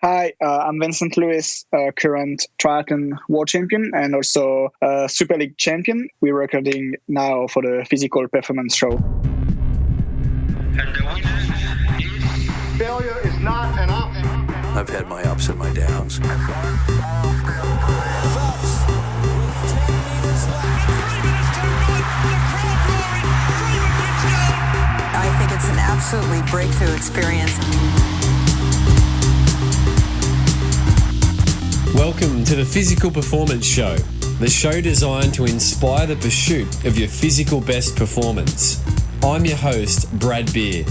Hi, I'm Vincent Luis, current triathlon world champion and also Super League champion. We're recording now for the physical performance show. And the winner is... Failure is not an option. I've had my ups and my downs. I think it's an absolutely breakthrough experience. Welcome to the Physical Performance Show, the show designed to inspire the pursuit of your physical best performance. I'm your host, Brad Beer.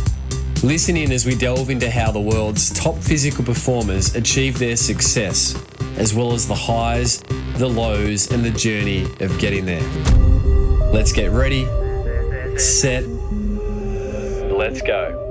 Listen in as we delve into how the world's top physical performers achieve their success, as well as the highs, the lows, and the journey of getting there. Let's get ready, set, let's go.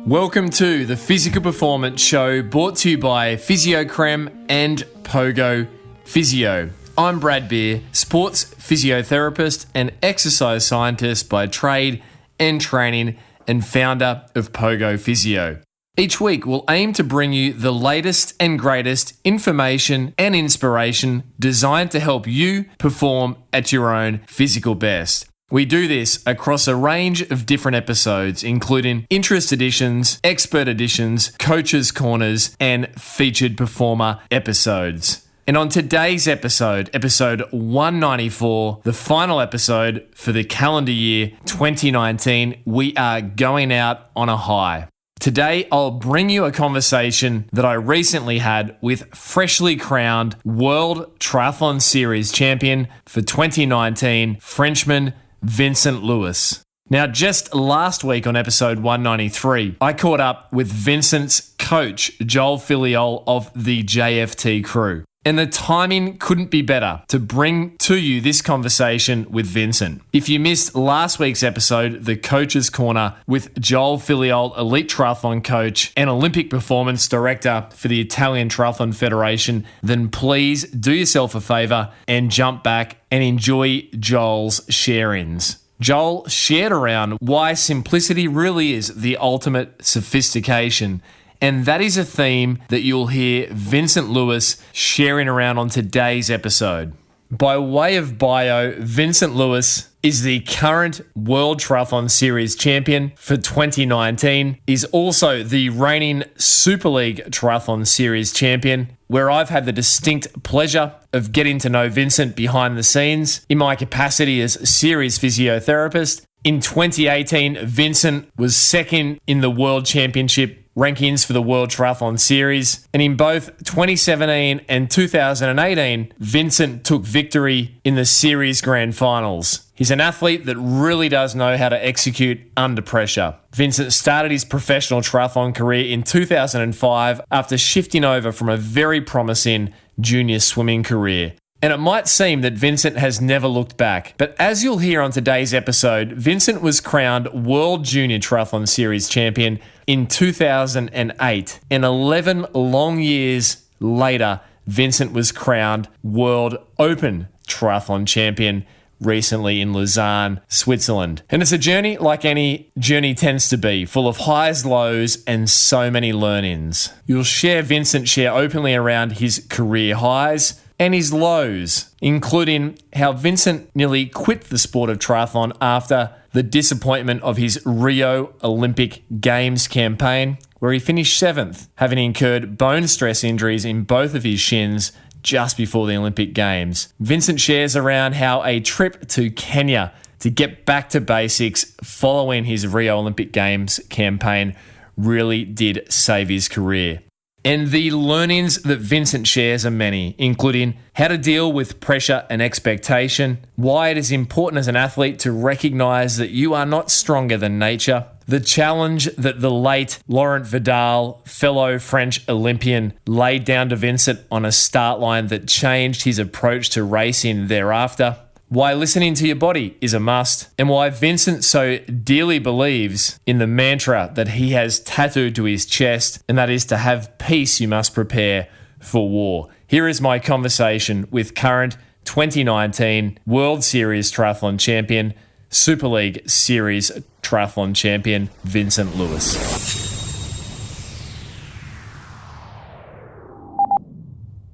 Welcome to the Physical Performance Show, brought to you by Physiocrem and Pogo Physio. I'm Brad Beer, sports physiotherapist and exercise scientist by trade and training, and founder of Pogo Physio. Each week, we'll aim to bring you the latest and greatest information and inspiration designed to help you perform at your own physical best. We do this across a range of different episodes, including interest editions, expert editions, coaches' corners, and featured performer episodes. And on today's episode 194, the final episode for the calendar year 2019, we are going out on a high. Today, I'll bring you a conversation that I recently had with freshly crowned World Triathlon Series Champion for 2019, Frenchman Vincent Luis. Now, just last week on episode 193, I caught up with Vincent's coach, Joel Filiol of the JFT crew. And the timing couldn't be better to bring to you this conversation with Vincent. If you missed last week's episode, the Coach's Corner with Joel Filiol, elite triathlon coach and Olympic performance director for the Italian Triathlon Federation, then please do yourself a favor and jump back and enjoy Joel's share-ins. Joel shared around why simplicity really is the ultimate sophistication. And that is a theme that you'll hear Vincent Luis sharing around on today's episode. By way of bio, Vincent Luis is the current World Triathlon Series Champion for 2019, is also the reigning Super League Triathlon Series Champion, where I've had the distinct pleasure of getting to know Vincent behind the scenes in my capacity as series physiotherapist. In 2018, Vincent was second in the World Championship rankings for the World Triathlon Series. And in both 2017 and 2018, Vincent took victory in the series grand finals. He's an athlete that really does know how to execute under pressure. Vincent started his professional triathlon career in 2005 after shifting over from a very promising junior swimming career. And it might seem that Vincent has never looked back, but as you'll hear on today's episode, Vincent was crowned World Junior Triathlon Series Champion in 2008, and 11 long years later, Vincent was crowned World Open Triathlon Champion recently in Lausanne, Switzerland. And it's a journey like any journey tends to be, full of highs, lows, and so many learnings. You'll share Vincent share openly around his career highs and his lows, including how Vincent nearly quit the sport of triathlon after the disappointment of his Rio Olympic Games campaign, where he finished 7th, having incurred bone stress injuries in both of his shins just before the Olympic Games. Vincent shares around how a trip to Kenya to get back to basics following his Rio Olympic Games campaign really did save his career. And the learnings that Vincent shares are many, including how to deal with pressure and expectation, why it is important as an athlete to recognize that you are not stronger than nature, the challenge that the late Laurent Vidal, fellow French Olympian, laid down to Vincent on a start line that changed his approach to racing thereafter, why listening to your body is a must, and why Vincent so dearly believes in the mantra that he has tattooed to his chest, and that is to have peace you must prepare for war. Here is my conversation with current 2019 World Series Triathlon Champion, Super League Series Triathlon Champion, Vincent Luis.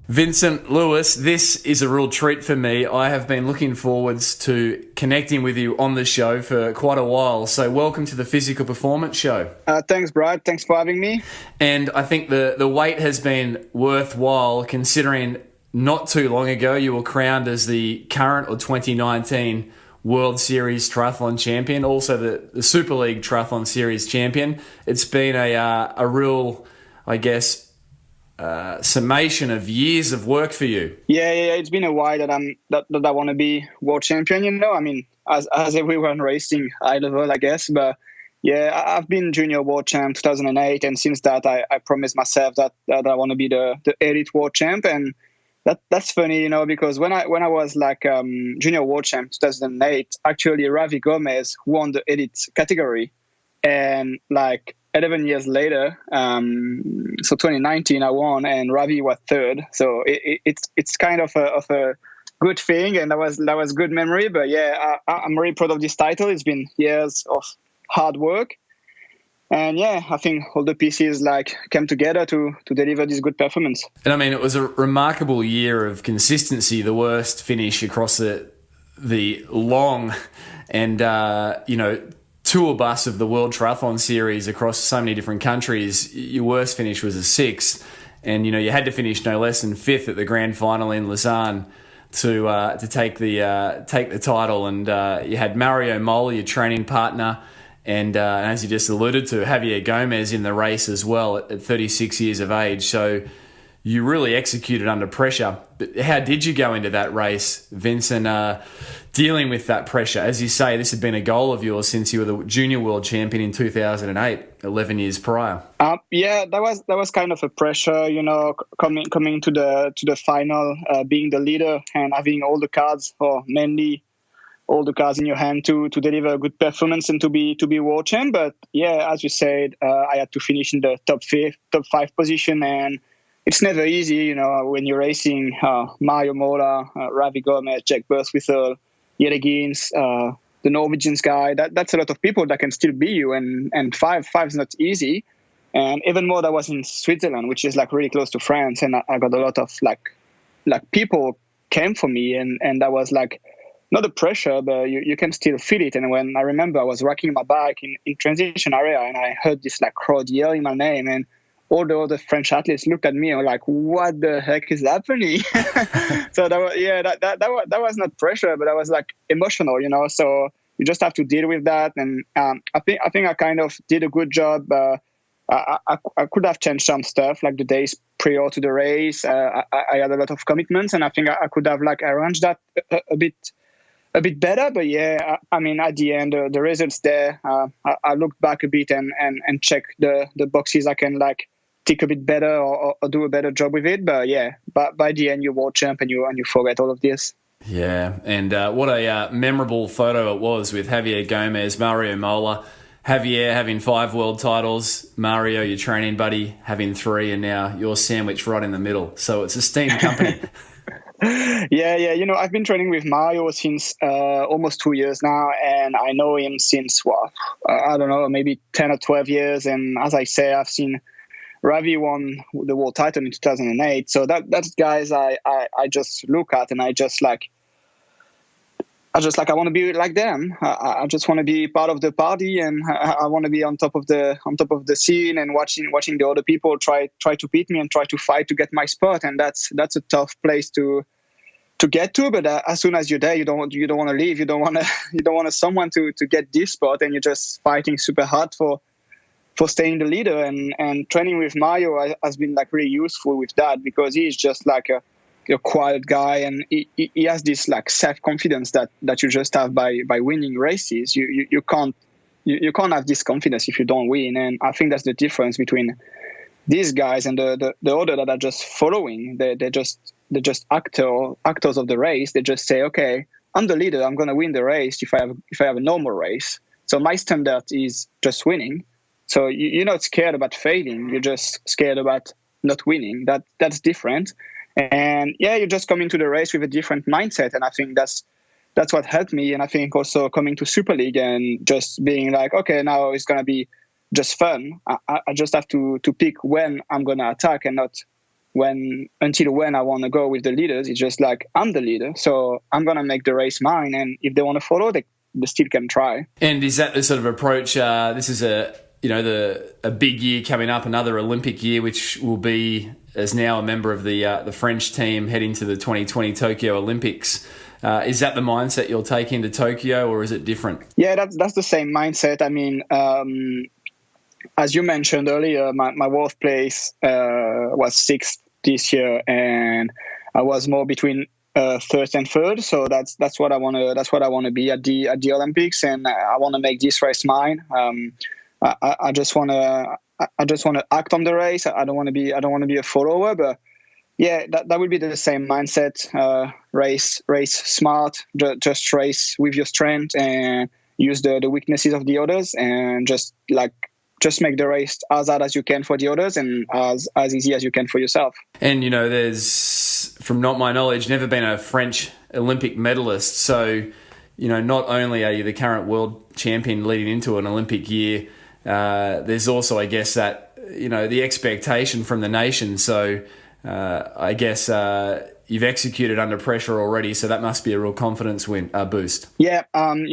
Vincent Luis, this is a real treat for me. I have been looking forwards to connecting with you on the show for quite a while. So welcome to the Physical Performance Show. Thanks, Brad. Thanks for having me. And I think the wait has been worthwhile, considering not too long ago you were crowned as the current or 2019 World Series Triathlon Champion, also the Super League Triathlon Series Champion. It's been a real, I guess, summation of years of work for you. Yeah. It's been a while that I want to be world champion. I mean, as everyone racing high level, I guess. But yeah, I've been junior world champ 2008, and since that, I promised myself that I want to be the elite world champ. And that's funny, because when I was like junior world champ 2008, actually Ravi Gomez won the elite category, and like 11 years later, so 2019, I won, and Ravi was third. So it's kind of a good thing, and that was good memory. But yeah, I'm really proud of this title. It's been years of hard work, and yeah, I think all the pieces came together to deliver this good performance. And I mean, it was a remarkable year of consistency. The worst finish across the long and tour bus of the World Triathlon Series across so many different countries. Your worst finish was a 6th, and you had to finish no less than 5th at the grand final in Lausanne to take the title. And you had Mario Mola, your training partner, and as you just alluded to, Javier Gomez in the race as well at 36 years of age. So you really executed under pressure. But how did you go into that race, Vincent, dealing with that pressure? As you say, this had been a goal of yours since you were the junior world champion in 2008, 11 years prior. Yeah, that was kind of a pressure, coming to the final, being the leader and having all the cards, or mainly all the cards in your hand to deliver a good performance and to be world champ. But yeah, as you said, I had to finish in the top 5 position, and it's never easy, when you're racing Mario Mola, Ravi Gomez, Jack Burswittle, Jelle Gins, the Norwegian guy. That's a lot of people that can still beat you, and five is not easy. And even more, that was in Switzerland, which is really close to France, and I got a lot of people came for me, and that was not the pressure, but you can still feel it. And when I remember I was rocking my bike in transition area, and I heard this crowd yelling my name, and all the other French athletes looked at me and were like, "What the heck is happening?" So that was not pressure, but that was emotional, So you just have to deal with that. And I think I kind of did a good job. I could have changed some stuff, the days prior to the race. I had a lot of commitments, and I think I could have arranged that a bit better. But yeah, I mean, at the end, the results there, I looked back a bit and checked the boxes I can tick a bit better or do a better job with it. But yeah, by the end, you're world champ and you forget all of this. Yeah, and what a memorable photo it was with Javier Gomez, Mario Mola, Javier having 5 world titles, Mario, your training buddy, having 3, and now you're sandwiched right in the middle. So it's a steamed company. Yeah. I've been training with Mario since almost 2 years now, and I know him since, I don't know, maybe 10 or 12 years. And as I say, I've seen Ravi won the world title in 2008. So that's guys I just look at, and I want to be like them. I just want to be part of the party, and I want to be on top of the scene and watching the other people try to beat me and try to fight to get my spot. And that's a tough place to get to. But as soon as you're there, you don't want to leave. You don't want someone to get this spot, and you're just fighting super hard for staying the leader. And training with Mario has been really useful with that, because he's just a quiet guy, and he has this self-confidence that you just have by winning races. You can't have this confidence if you don't win. And I think that's the difference between these guys and the other that are just following. They're just actors of the race. They just say, okay, I'm the leader, I'm going to win the race if I have a normal race. So my standard is just winning. So you're not scared about failing, you're just scared about not winning. That's different. And yeah, you just come into the race with a different mindset, and I think that's that's what helped me. And I think also coming to Super League and just being like, okay, now it's gonna be just fun. I just have to pick when I'm gonna attack and not until when I want to go with the leaders. It's just like, I'm the leader, so I'm gonna make the race mine, and if they want to follow, they still can try. And is that the sort of approach? This is a big year coming up, another Olympic year, which will be, as now a member of the French team heading to the 2020 Tokyo Olympics. Is that the mindset you'll take into Tokyo, or is it different? Yeah, that's the same mindset. I mean, as you mentioned earlier, my world place was 6th this year, and I was more between 1st and 3rd. So that's what I want to. That's what I want to be at the Olympics, and I want to make this race mine. I just want to act on the race. I don't want to be a follower, but yeah, that would be the same mindset. Race smart, just race with your strength and use the weaknesses of the others, and just make the race as hard as you can for the others and as easy as you can for yourself. And, there's, from not my knowledge, never been a French Olympic medalist. So, not only are you the current world champion leading into an Olympic year, there's also, I guess, that, the expectation from the nation. So I guess you've executed under pressure already, so that must be a real confidence boost. Yeah, in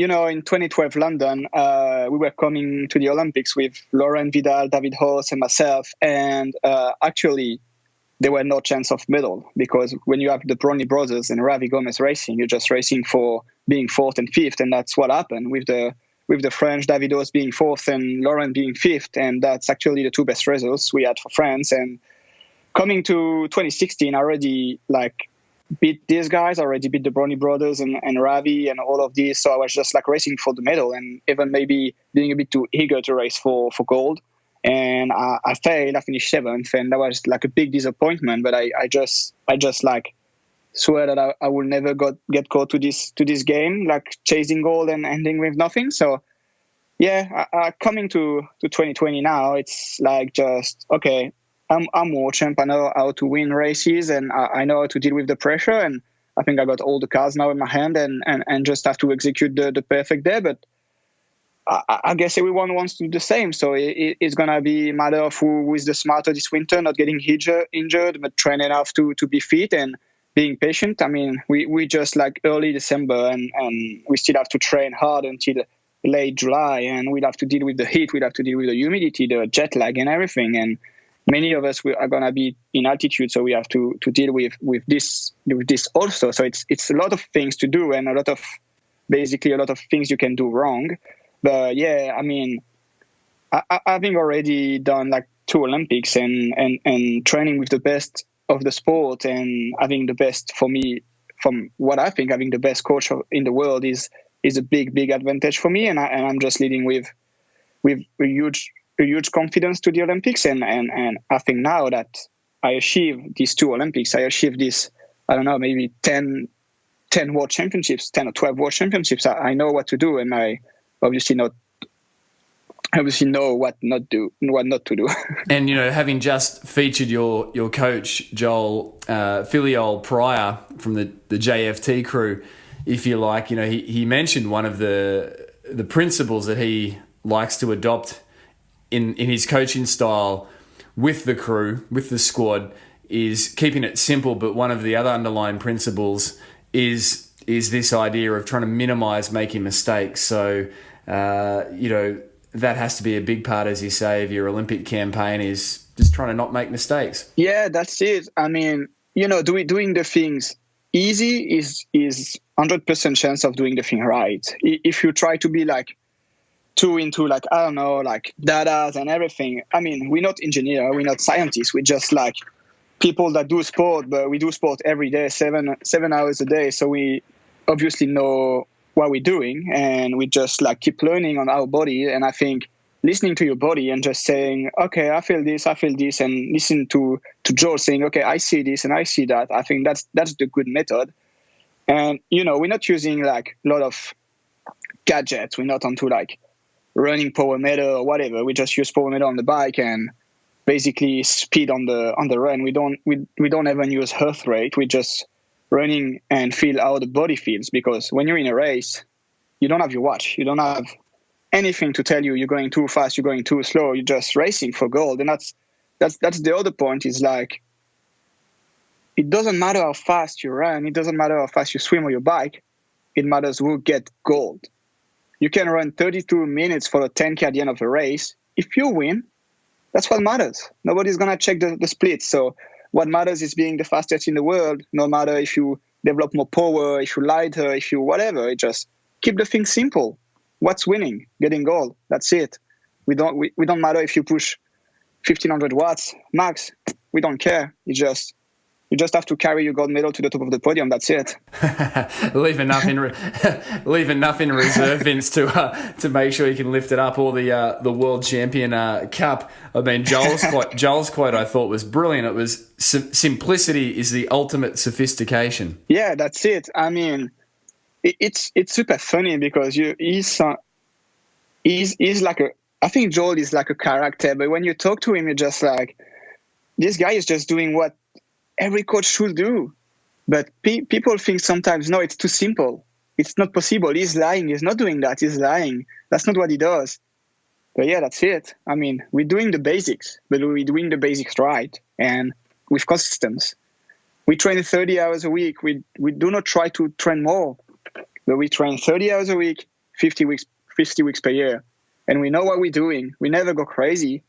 2012 London, we were coming to the Olympics with Laurent Vidal, David Hoss, and myself, and actually there were no chance of medal, because when you have the Brownie brothers and Ravi Gomez racing, you're just racing for being 4th and 5th, and that's what happened with the French, David Hoss being 4th and Laurent being 5th, and that's actually the 2 best results we had for France. And coming to 2016, I already beat these guys. I already beat the Brownie brothers and Ravi and all of these. So I was just racing for the medal, and even maybe being a bit too eager to race for gold. And I failed. I finished 7th, and that was a big disappointment. But I just swear that I will never get caught to this game, chasing gold and ending with nothing. So yeah, coming to 2020 now, it's just okay. I'm world champ. I know how to win races, and I know how to deal with the pressure. And I think I got all the cards now in my hand, and just have to execute the perfect day. But I guess everyone wants to do the same. So it's going to be a matter of who is the smarter this winter, not getting injured, but training enough to be fit and being patient. I mean, we just early December, and we still have to train hard until late July, and we'll have to deal with the heat. We'll have to deal with the humidity, the jet lag, and everything. And many of us are going to be in altitude, so we have to deal with this also. So it's a lot of things to do, and a lot of things you can do wrong. But yeah, I mean, having already done 2 Olympics and training with the best of the sport, and having the best, for me, from what I think, having the best coach in the world is a big advantage for me. And I'm just leading with a huge confidence to the Olympics, and I think now that I achieved these 2 Olympics, I achieved this, I don't know, maybe 10 world championships, 10 or 12 world championships. I know what to do, and I obviously know what not to do. And having just featured your coach Joel Filiol prior from the JFT crew, if you like, he mentioned one of the principles that he likes to adopt in his coaching style with the crew, with the squad, is keeping it simple. But one of the other underlying principles is this idea of trying to minimize making mistakes. So, that has to be a big part, as you say, of your Olympic campaign, is just trying to not make mistakes. Yeah, that's it. I mean, doing the things easy is 100% chance of doing the thing right. If you try to be too into I don't know, data and everything. I mean, we're not engineers, we're not scientists. We're just people that do sport, but we do sport every day, 7 hours a day. So we obviously know what we're doing, and we just keep learning on our body. And I think listening to your body and just saying, okay, I feel this, and listen to Joel saying, okay, I see this and I see that. I think that's the good method. And we're not using a lot of gadgets. We're not onto running power meter or whatever. We just use power meter on the bike and basically speed on the run. We don't even use heart rate. We just running and feel how the body feels. Because when you're in a race, you don't have your watch. You don't have anything to tell you you're going too fast, you're going too slow. You're just racing for gold. And that's the other point, is like, it doesn't matter how fast you run. It doesn't matter how fast you swim or you bike. It matters who get gold. You can run 32 minutes for a 10K at the end of the race. If you win, that's what matters. Nobody's going to check the splits. So what matters is being the fastest in the world, no matter if you develop more power, if you lighter, if you whatever. It just keep the thing simple. What's winning? Getting gold. That's it. We don't matter if you push 1,500 watts max. We don't care. You just have to carry your gold medal to the top of the podium. That's it. leave enough in reserve, Vince, to make sure you can lift it up. Or the World Champion Cup. I mean, Joel's quote I thought was brilliant. It was simplicity is the ultimate sophistication. Yeah, that's it. I mean, it's super funny because he's like I think Joel is like a character, but when you talk to him, you're just like, this guy is just doing what every coach should do. But people think sometimes, no, it's too simple. It's not possible. He's lying. He's not doing that. He's lying. That's not what he does. But yeah, that's it. I mean, we're doing the basics, but we're doing the basics right and with consistency. We train 30 hours a week. We do not try to train more, but we train 30 hours a week, 50 weeks per year. And we know what we're doing. We never go crazy.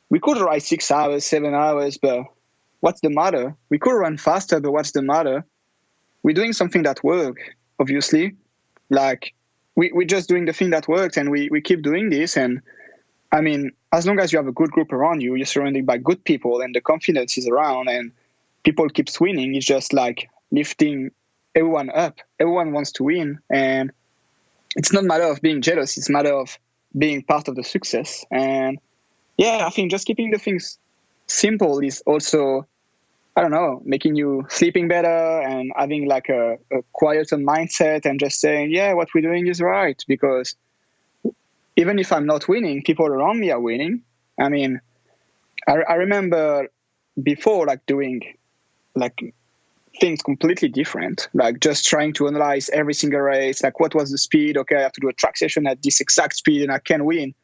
We could ride 6 hours, 7 hours, but what's the matter? We could run faster, but what's the matter? We're doing something that works, obviously. Like, we're just doing the thing that works, and we keep doing this. And, I mean, as long as you have a good group around you, you're surrounded by good people, and the confidence is around, and people keep winning. It's just like lifting everyone up. Everyone wants to win, and it's not a matter of being jealous. It's a matter of being part of the success. And, yeah, I think just keeping the things simple is also, I don't know, making you sleeping better and having like a quieter mindset and just saying, yeah, what we're doing is right. Because even if I'm not winning, people around me are winning. I mean, I remember before like doing like things completely different, like just trying to analyze every single race, like what was the speed? Okay, I have to do a track session at this exact speed and I can win.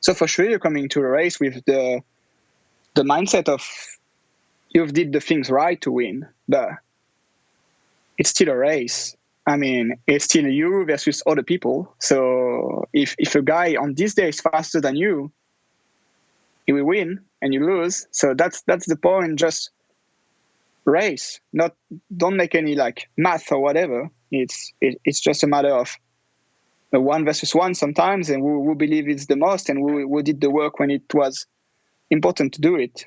So for sure you're coming to a race with the mindset of you've did the things right to win, but it's still a race. I mean, it's still you versus other people. So if a guy on this day is faster than you, he will win and you lose. So that's the point. Just race. Don't make any like math or whatever. It's just a matter of a 1 versus 1 sometimes, and we believe it's the most, and we did the work when it was important to do it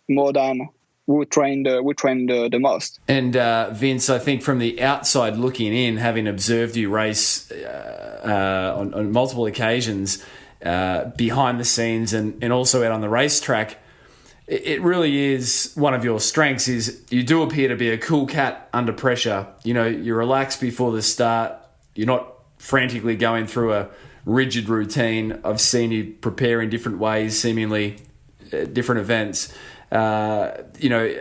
more than we trained the most. And Vince, I think from the outside looking in, having observed you race on multiple occasions behind the scenes and also out on the racetrack, it really is one of your strengths is you do appear to be a cool cat under pressure. You know, you relax before the start. You're not frantically going through a rigid routine. I've seen you prepare in different ways, seemingly different events. You know,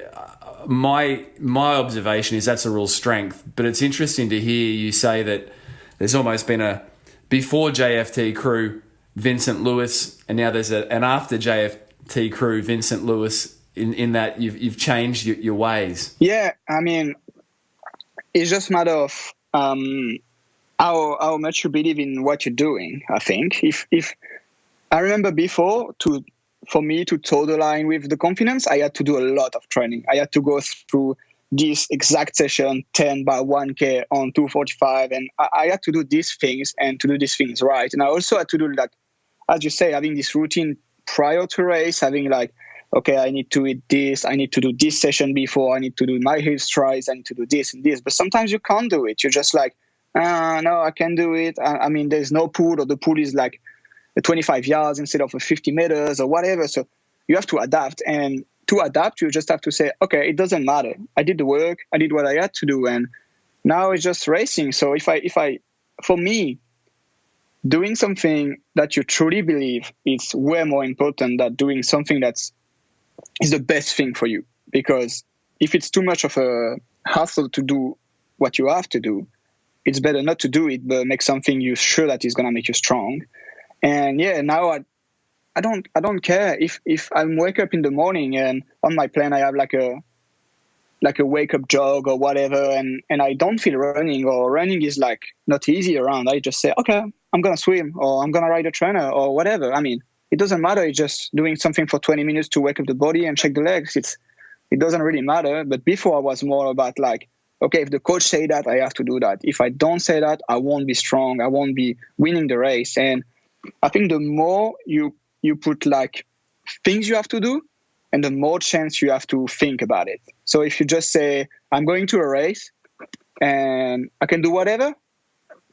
my observation is that's a real strength. But it's interesting to hear you say that there's almost been a before JFT crew Vincent Luis, and now there's an after JFT crew Vincent Luis. In that you've changed your ways. Yeah, I mean, it's just a matter of how much you believe in what you're doing. I think if I remember before for me to toe the line with the confidence, I had to do a lot of training. I had to go through this exact session 10 by 1K on 245, and I had to do these things and to do these things right. And I also had to do that, as you say, having this routine prior to race, having like, okay, I need to eat this, I need to do this session before, I need to do my hill strides, I need to do this and this. But sometimes you can't do it. You're just like, no, I can't do it. I mean, there's no pool, or the pool is like 25 yards instead of 50 meters or whatever. So you have to adapt. And to adapt, you just have to say, okay, it doesn't matter. I did the work. I did what I had to do. And now it's just racing. So if I, for me, doing something that you truly believe is way more important than doing something is the best thing for you. Because if it's too much of a hassle to do what you have to do, it's better not to do it, but make something you're sure that is going to make you strong. And yeah, now I don't care if I wake up in the morning and on my plan I have like a wake up jog or whatever, and I don't feel running, or running is like not easy around. I just say, okay, I'm going to swim, or I'm going to ride a trainer, or whatever. I mean, it doesn't matter. It's just doing something for 20 minutes to wake up the body and shake the legs. It doesn't really matter. But before I was more about like, okay, if the coach say that, I have to do that. If I don't say that, I won't be strong. I won't be winning the race. And I think the more you put like things you have to do, and the more chance you have to think about it. So if you just say, I'm going to a race and I can do whatever,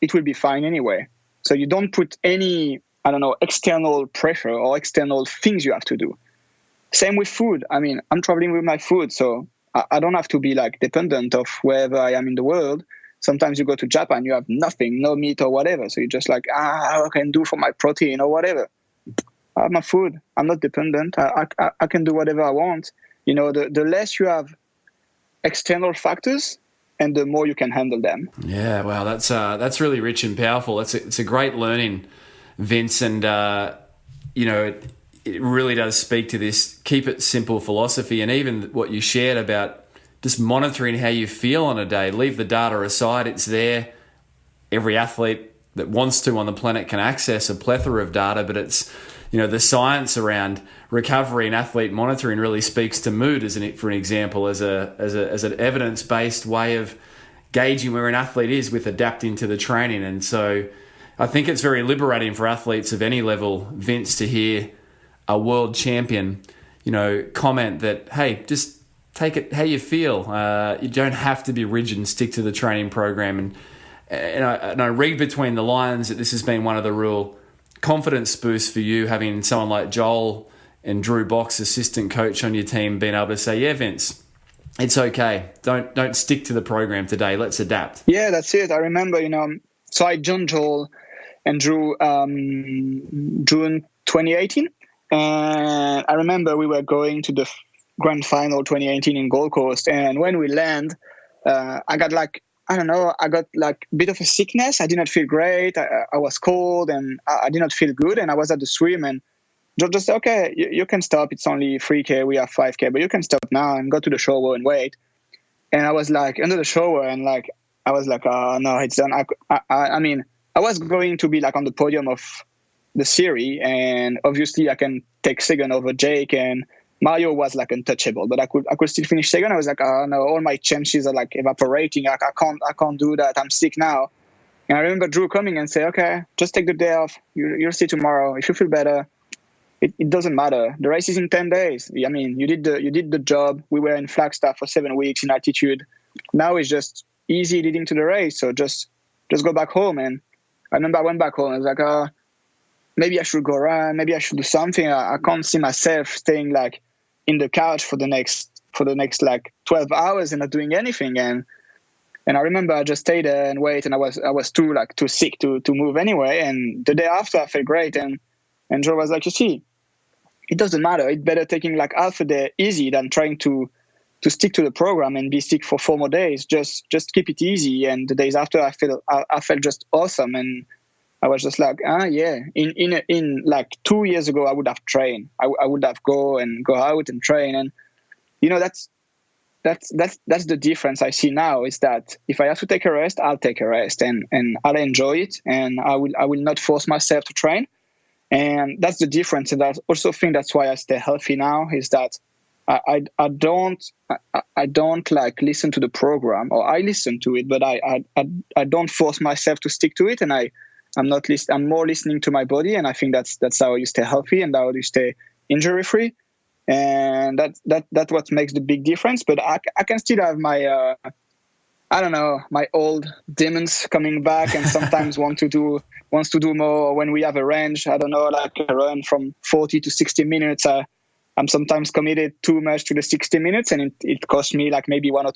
it will be fine anyway. So you don't put any, I don't know, external pressure or external things you have to do. Same with food. I mean, I'm traveling with my food, so I don't have to be like dependent of wherever I am in the world. Sometimes you go to Japan, you have nothing, no meat or whatever. So you're just like, I can do for my protein or whatever. I have my food. I'm not dependent. I can do whatever I want. You know, the less you have external factors, and the more you can handle them. Yeah, wow, that's really rich and powerful. It's a great learning, Vince, and you know, it really does speak to this keep it simple philosophy, and even what you shared about just monitoring how you feel on a day. Leave the data aside; it's there. Every athlete that wants to on the planet can access a plethora of data, but it's, you know, the science around recovery and athlete monitoring really speaks to mood, isn't it? For an example, as an evidence-based way of gauging where an athlete is with adapting to the training. And so I think it's very liberating for athletes of any level, Vince, to hear a world champion, you know, comment that, hey, just take it how you feel. You don't have to be rigid and stick to the training program. And I read between the lines that this has been one of the real confidence boosts for you, having someone like Joel and Drew Box, assistant coach on your team, being able to say, yeah, Vince, it's okay. Don't stick to the program today. Let's adapt. Yeah, that's it. I remember, you know, so I joined Joel and Drew June 2018. And I remember we were going to the grand final 2018 in Gold Coast. And when we land, I got like, I don't know, I got like a bit of a sickness. I did not feel great. I was cold and I did not feel good. And I was at the swim, and Joe just said, okay, you can stop. It's only 3K. We have 5K, but you can stop now and go to the shower and wait. And I was like under the shower, and like, I was like, oh no, it's done. I mean, I was going to be like on the podium of the series, and obviously I can take second over Jake, and Mario was like untouchable, but I could still finish second. I was like, oh no, all my chances are like evaporating. I can't do that. I'm sick now. And I remember Drew coming and say, okay, just take the day off. You'll see tomorrow. If you feel better, it doesn't matter. The race is in 10 days. I mean, you did the job. We were in Flagstaff for 7 weeks in altitude. Now it's just easy leading to the race. So just go back home. And I remember I went back home. I was like, maybe I should go run. Maybe I should do something. I can't see myself staying like in the couch for the next like 12 hours and not doing anything. And I remember I just stayed there and wait, and I was too sick to move anyway. And the day after I felt great, and Joe was like, you see, it doesn't matter. It's better taking like half a day easy than trying to stick to the program and be sick for 4 more days. Just keep it easy. And the days after I felt just awesome. And I was just like, yeah. In like 2 years ago, I would have trained. I would have go out and train. And you know, that's the difference I see now, is that if I have to take a rest, I'll take a rest, and I'll enjoy it, and I will not force myself to train. And that's the difference. And I also think that's why I stay healthy now, is that I don't like listen to the program, or I listen to it, but I don't force myself to stick to it, and I'm more listening to my body. And I think that's how you stay healthy and how you stay injury free. And that's what makes the big difference. But I can still have my I don't know, my old demons coming back, and sometimes wants to do more. When we have a range, I don't know, like a run from 40 to 60 minutes, I'm sometimes committed too much to the 60 minutes, and it costs me like maybe one or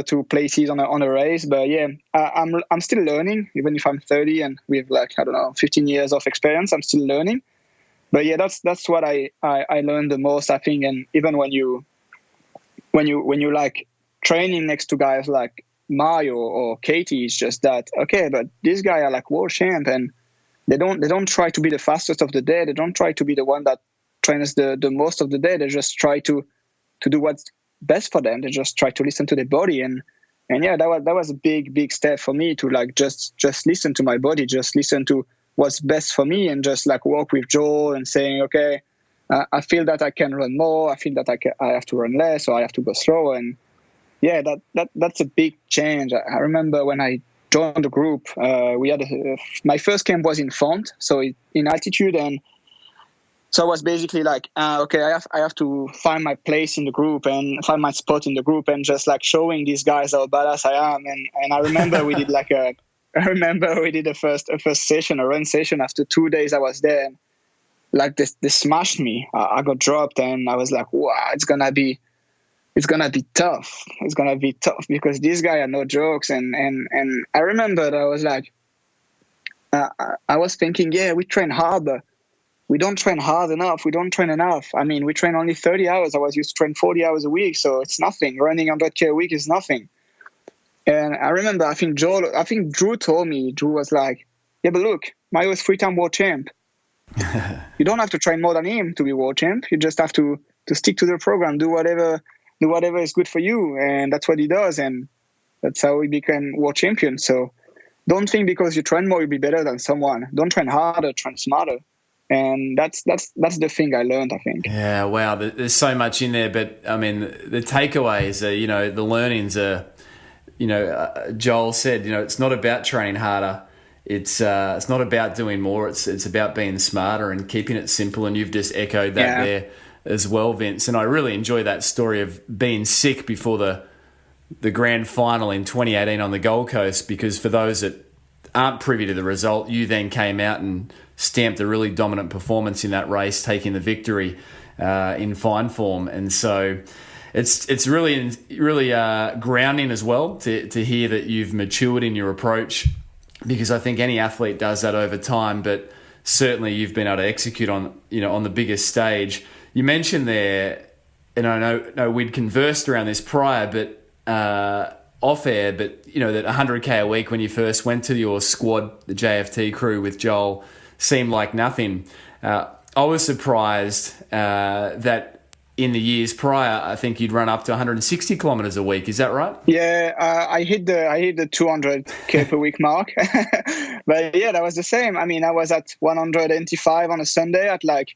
two places on a race. But yeah, I'm still learning, even if I'm 30 and with like, I don't know, 15 years of experience, I'm still learning. But yeah, that's what I learned the most, I think. And even when you like training next to guys like Mario or Katie is just that, okay, but these guys are like world champ, and they don't try to be the fastest of the day. They don't try to be the one that trains the most of the day. They just try to do what's best for them. They just try to listen to their body, and yeah, that was a big step for me to like just listen to my body, just listen to what's best for me, and just like work with Joel and saying, okay, I feel that I can run more. I feel that I have to run less, or I have to go slower. And yeah, that's a big change. I remember when I joined the group, we had my first camp was in Font, so in altitude, and so I was basically like, okay, I have to find my place in the group and find my spot in the group, and just like showing these guys how badass I am. And I remember we did a first session, a run session. After 2 days I was there, and like they smashed me. I got dropped, and I was like, wow, it's gonna be tough. It's gonna be tough because these guys are no jokes. And I remember that I was like, I was thinking, yeah, we train hard, but we don't train hard enough. We don't train enough. I mean, we train only 30 hours. I was used to train 40 hours a week, so it's nothing. Running 100K a week is nothing. And I remember, I think Drew told me, Drew was like, yeah, but look, Mario is 3-time world champ. You don't have to train more than him to be world champ. You just have to stick to the program, do whatever is good for you. And that's what he does. And that's how he became world champion. So don't think because you train more, you'll be better than someone. Don't train harder, train smarter. And that's the thing I learned, I think. Yeah, wow. There's so much in there, but I mean, the takeaways are, the learnings are, Joel said, it's not about training harder. It's not about doing more. It's about being smarter and keeping it simple. And you've just echoed that there as well, Vince. And I really enjoy that story of being sick before the grand final in 2018 on the Gold Coast, because for those that aren't privy to the result, you then came out and stamped a really dominant performance in that race, taking the victory in fine form. And so it's really grounding as well to hear that you've matured in your approach, because I think any athlete does that over time, but certainly you've been able to execute on the biggest stage. You mentioned there, and I know we'd conversed around this prior, but off air, but that 100K a week when you first went to your squad, the JFT crew with Joel, seemed like nothing. I was surprised that in the years prior, I think you'd run up to 160 kilometers a week. Is that right? Yeah, I hit the 200K per week mark. But yeah, that was the same. I mean, I was at 185 on a Sunday at like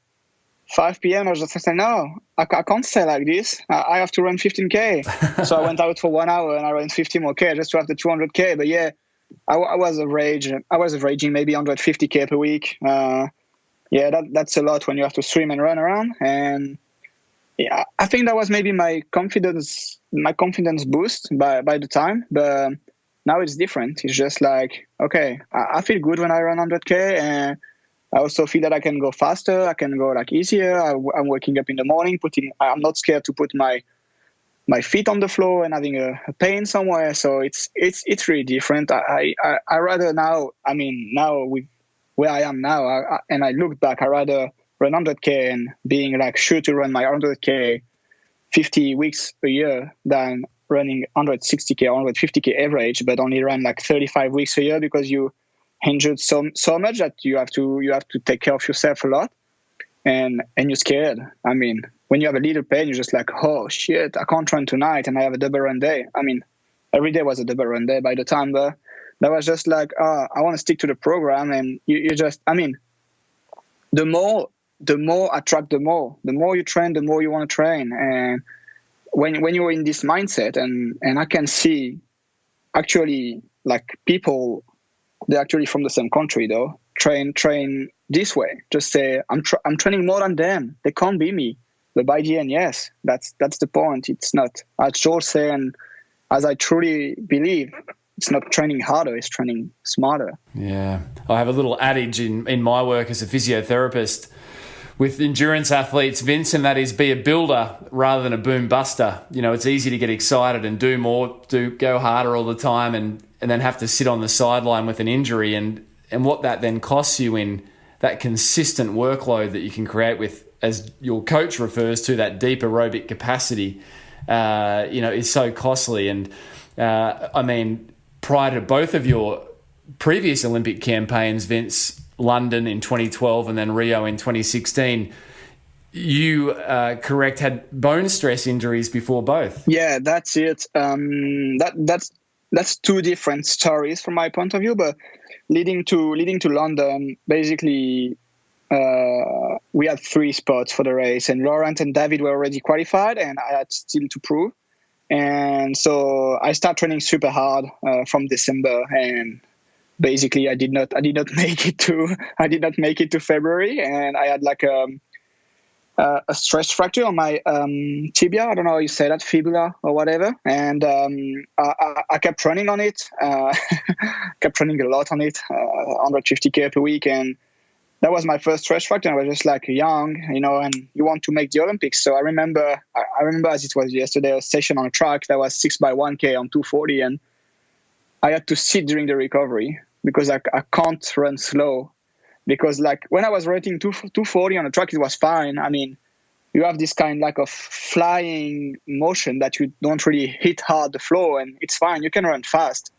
5 p.m. I was just saying, no, I can't stay like this. I have to run 15K. So I went out for 1 hour and I ran 50 more K just to have the 200K. But yeah, I was averaging maybe 150K per week. Yeah, that's a lot when you have to swim and run around. And yeah, I think that was maybe my confidence boost by the time. But now it's different. It's just like, okay, I feel good when I run 100K, and I also feel that I can go faster. I can go like easier. I'm waking up in the morning, I'm not scared to put my feet on the floor and having a pain somewhere. So it's really different. I rather now, I mean, now with where I am now, and I look back, I rather run 100K and being like sure to run my 100K 50 weeks a year than running 160K or 150K average, but only run like 35 weeks a year because you injured so much that you have to take care of yourself a lot, and you're scared. I mean, when you have a little pain, you're just like, oh shit, I can't run tonight, and I have a double run day. I mean, every day was a double run day by the time, but that was just like, I want to stick to the program, and you just, I mean, the more attract the more you train, the more you want to train. And when you're in this mindset, and I can see actually like people, they're actually from the same country though, train this way. Just say, I'm training more than them. They can't be me. But by the end, yes, that's the point. It's not, as George said, and as I truly believe, it's not training harder, it's training smarter. Yeah. I have a little adage in my work as a physiotherapist with endurance athletes, Vince, and that is be a builder rather than a boom buster. It's easy to get excited and do more, go harder all the time, and then have to sit on the sideline with an injury, and what that then costs you in that consistent workload that you can create with, as your coach refers to, that deep aerobic capacity, is so costly. And I mean, prior to both of your previous Olympic campaigns, Vince, London in 2012 and then Rio in 2016, you, had bone stress injuries before both. Yeah, that's it. That's two different stories from my point of view, but leading to London, basically, we had 3 spots for the race, and Laurent and David were already qualified, and I had still to prove. And so I started training super hard from December, and basically I did not make it to February, and I had like a stress fracture on my tibia. I don't know how you say that, fibula or whatever. And I kept running on it, kept running a lot on it, 150K per week. And that was my first stress fracture. I was just like young, and you want to make the Olympics. So I remember as it was yesterday, a session on a track that was 6x1K on 240. And I had to sit during the recovery because I can't run slow. Because like when I was rating 240 on the track, it was fine. I mean, you have this kind like of flying motion that you don't really hit hard the floor, and it's fine. You can run fast,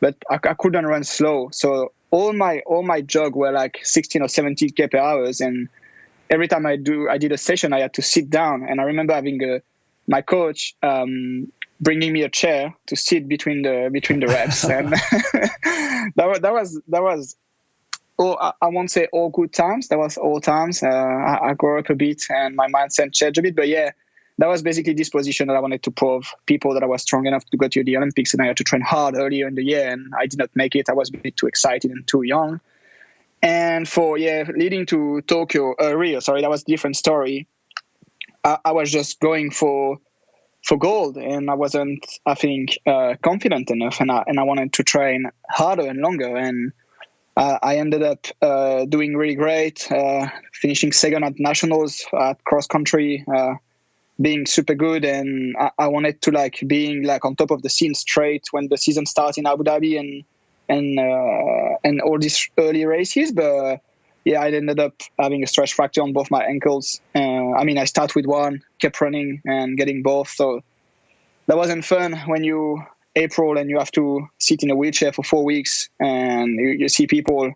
but I couldn't run slow. So all my jog were like 16 or 17K per hours, and every time I did a session, I had to sit down. And I remember having my coach bringing me a chair to sit between the reps, and that was. I won't say all good times. That was all times. I grew up a bit and my mindset changed a bit. But yeah, that was basically this position that I wanted to prove people that I was strong enough to go to the Olympics, and I had to train hard earlier in the year, and I did not make it. I was a bit too excited and too young. And leading to Rio, that was a different story. I was just going for gold, and I wasn't, I think, confident enough, and I wanted to train harder and longer. And I ended up doing really great, finishing second at nationals at cross country, being super good, and I wanted to being on top of the scene straight when the season starts in Abu Dhabi and all these early races. But yeah, I ended up having a stress fracture on both my ankles. I start with one, kept running and getting both, so that wasn't fun when you April and you have to sit in a wheelchair for 4 weeks, and you see people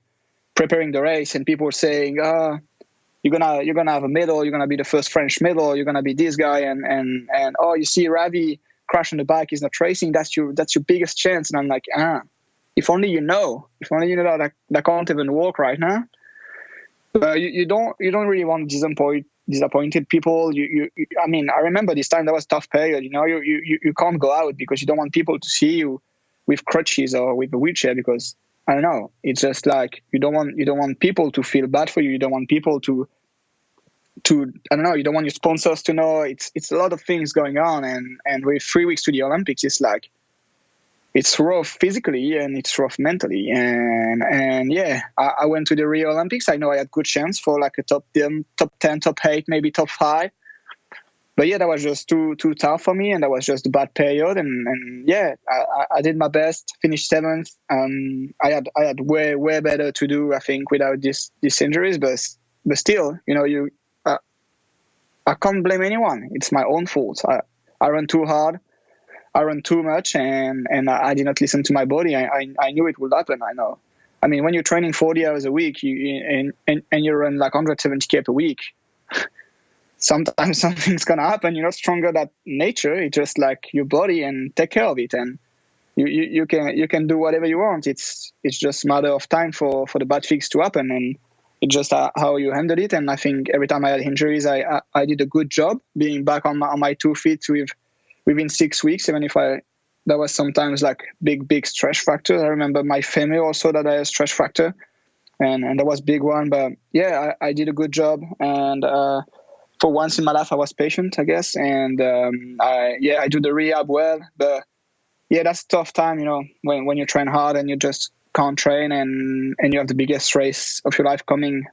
preparing the race and people saying, you're gonna have a medal, you're gonna be the first French medal, you're gonna be this guy, and you see Ravi crash on the bike, he's not racing, that's your biggest chance. And I'm like, if only you know that can't even walk right now. You don't really want to disappointed people. I remember this time that was a tough period. You can't go out because you don't want people to see you with crutches or with a wheelchair, because I don't know. It's just like you don't want people to feel bad for you. You don't want people to I don't know. You don't want your sponsors to know. It's a lot of things going on, and with 3 weeks to the Olympics, it's rough physically and it's rough mentally. And yeah, I went to the Rio Olympics. I know I had good chance for a top 10, top 8, maybe top 5. But yeah, that was just too tough for me, and that was just a bad period. And yeah, I did my best, finished 7th. I had way better to do, I think, without these injuries. But still, I can't blame anyone. It's my own fault. I run too hard. I run too much, and I did not listen to my body. I knew it would happen. I know. I mean, when you're training 40 hours a week, and you run 170K per week, sometimes something's gonna happen. You're not stronger than nature. It's just your body, and take care of it. And you can do whatever you want. It's just a matter of time for the bad things to happen, and it's just how you handle it. And I think every time I had injuries, I did a good job being back on my 2 feet within 6 weeks, even if that was sometimes big stress fractures. I remember my family also that I had a stress fracture, and that was a big one. But yeah, I did a good job, and for once in my life I was patient, I guess. And I do the rehab well. But yeah, that's a tough time, when you train hard and you just can't train, and you have the biggest race of your life coming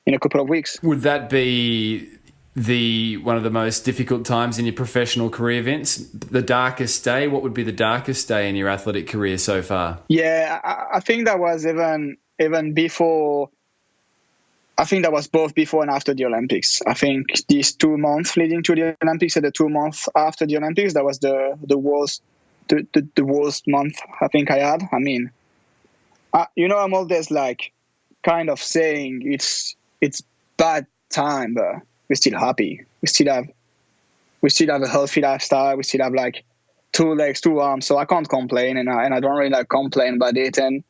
in a couple of weeks. Would that be one of the most difficult times in your professional career, Vince? The darkest day? What would be the darkest day in your athletic career so far? Yeah, I think that was even before. I think that was both before and after the Olympics. I think these 2 months leading to the Olympics and the 2 months after the Olympics, that was the worst the worst month I think I had. I mean, I'm always like kind of saying it's bad time, but we're still happy. We still have a healthy lifestyle. We still have like 2 legs, 2 arms, so I can't complain, and I don't really like complain about it. And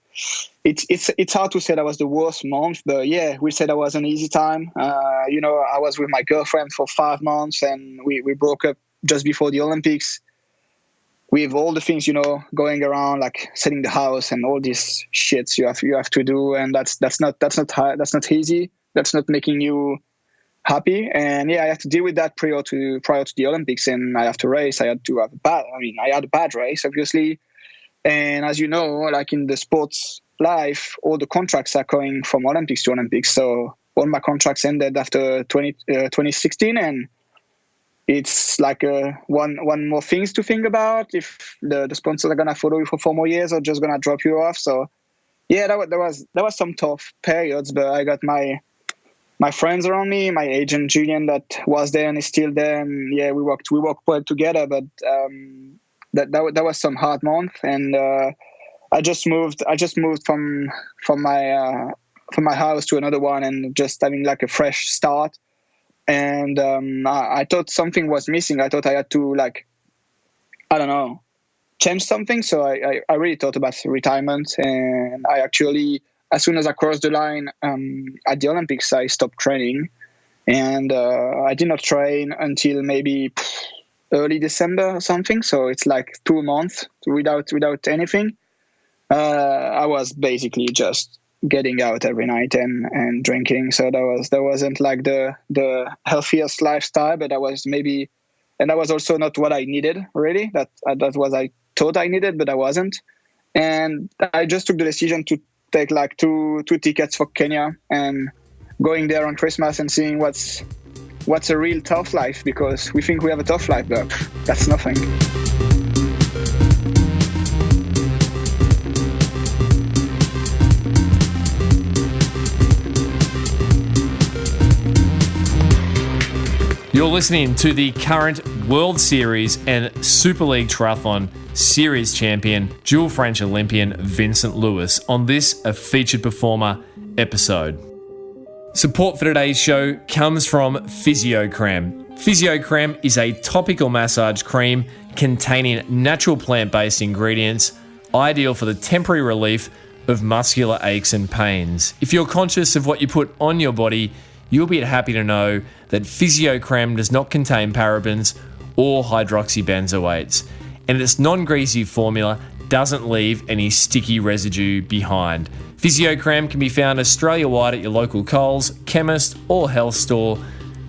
it's hard to say that was the worst month, but yeah, we said that was an easy time. I was with my girlfriend for 5 months, and we broke up just before the Olympics. With all the things going around, like selling the house and all these shits you have to do, and that's not easy. That's not making you happy. And yeah, I have to deal with that prior to the Olympics, and I have to race. I had a bad race, obviously. And as you know, like in the sports life, all the contracts are going from Olympics to Olympics. So all my contracts ended after 2016, and it's like one more things to think about. If the sponsors are gonna follow you for 4 more years or just gonna drop you off. So yeah, that was some tough periods, but I got my friends around me, my agent Julian that was there and is still there, and yeah, we worked well together. But that was some hard month, and I just moved from my house to another one, and just having like a fresh start. And I thought something was missing. I thought I had to change something. So I really thought about retirement, and I actually, as soon as I crossed the line at the Olympics, I stopped training, and I did not train until maybe early December or something. So it's like 2 months without anything. I was basically just getting out every night and drinking. So that wasn't like the healthiest lifestyle, but that was maybe, and that was also not what I needed really. That was I thought I needed, but I wasn't. And I just took the decision to take like two tickets for Kenya and going there on Christmas and seeing what's a real tough life, because we think we have a tough life, but that's nothing. You're listening to the current World Series and Super League Triathlon Series Champion, dual French Olympian Vincent Luis on this A Featured Performer episode. Support for today's show comes from PhysioCreme. PhysioCreme is a topical massage cream containing natural plant-based ingredients, ideal for the temporary relief of muscular aches and pains. If you're conscious of what you put on your body, you'll be happy to know that PhysioCreme does not contain parabens or hydroxybenzoates, and its non-greasy formula doesn't leave any sticky residue behind. PhysioCreme can be found Australia-wide at your local Coles, chemist or health store,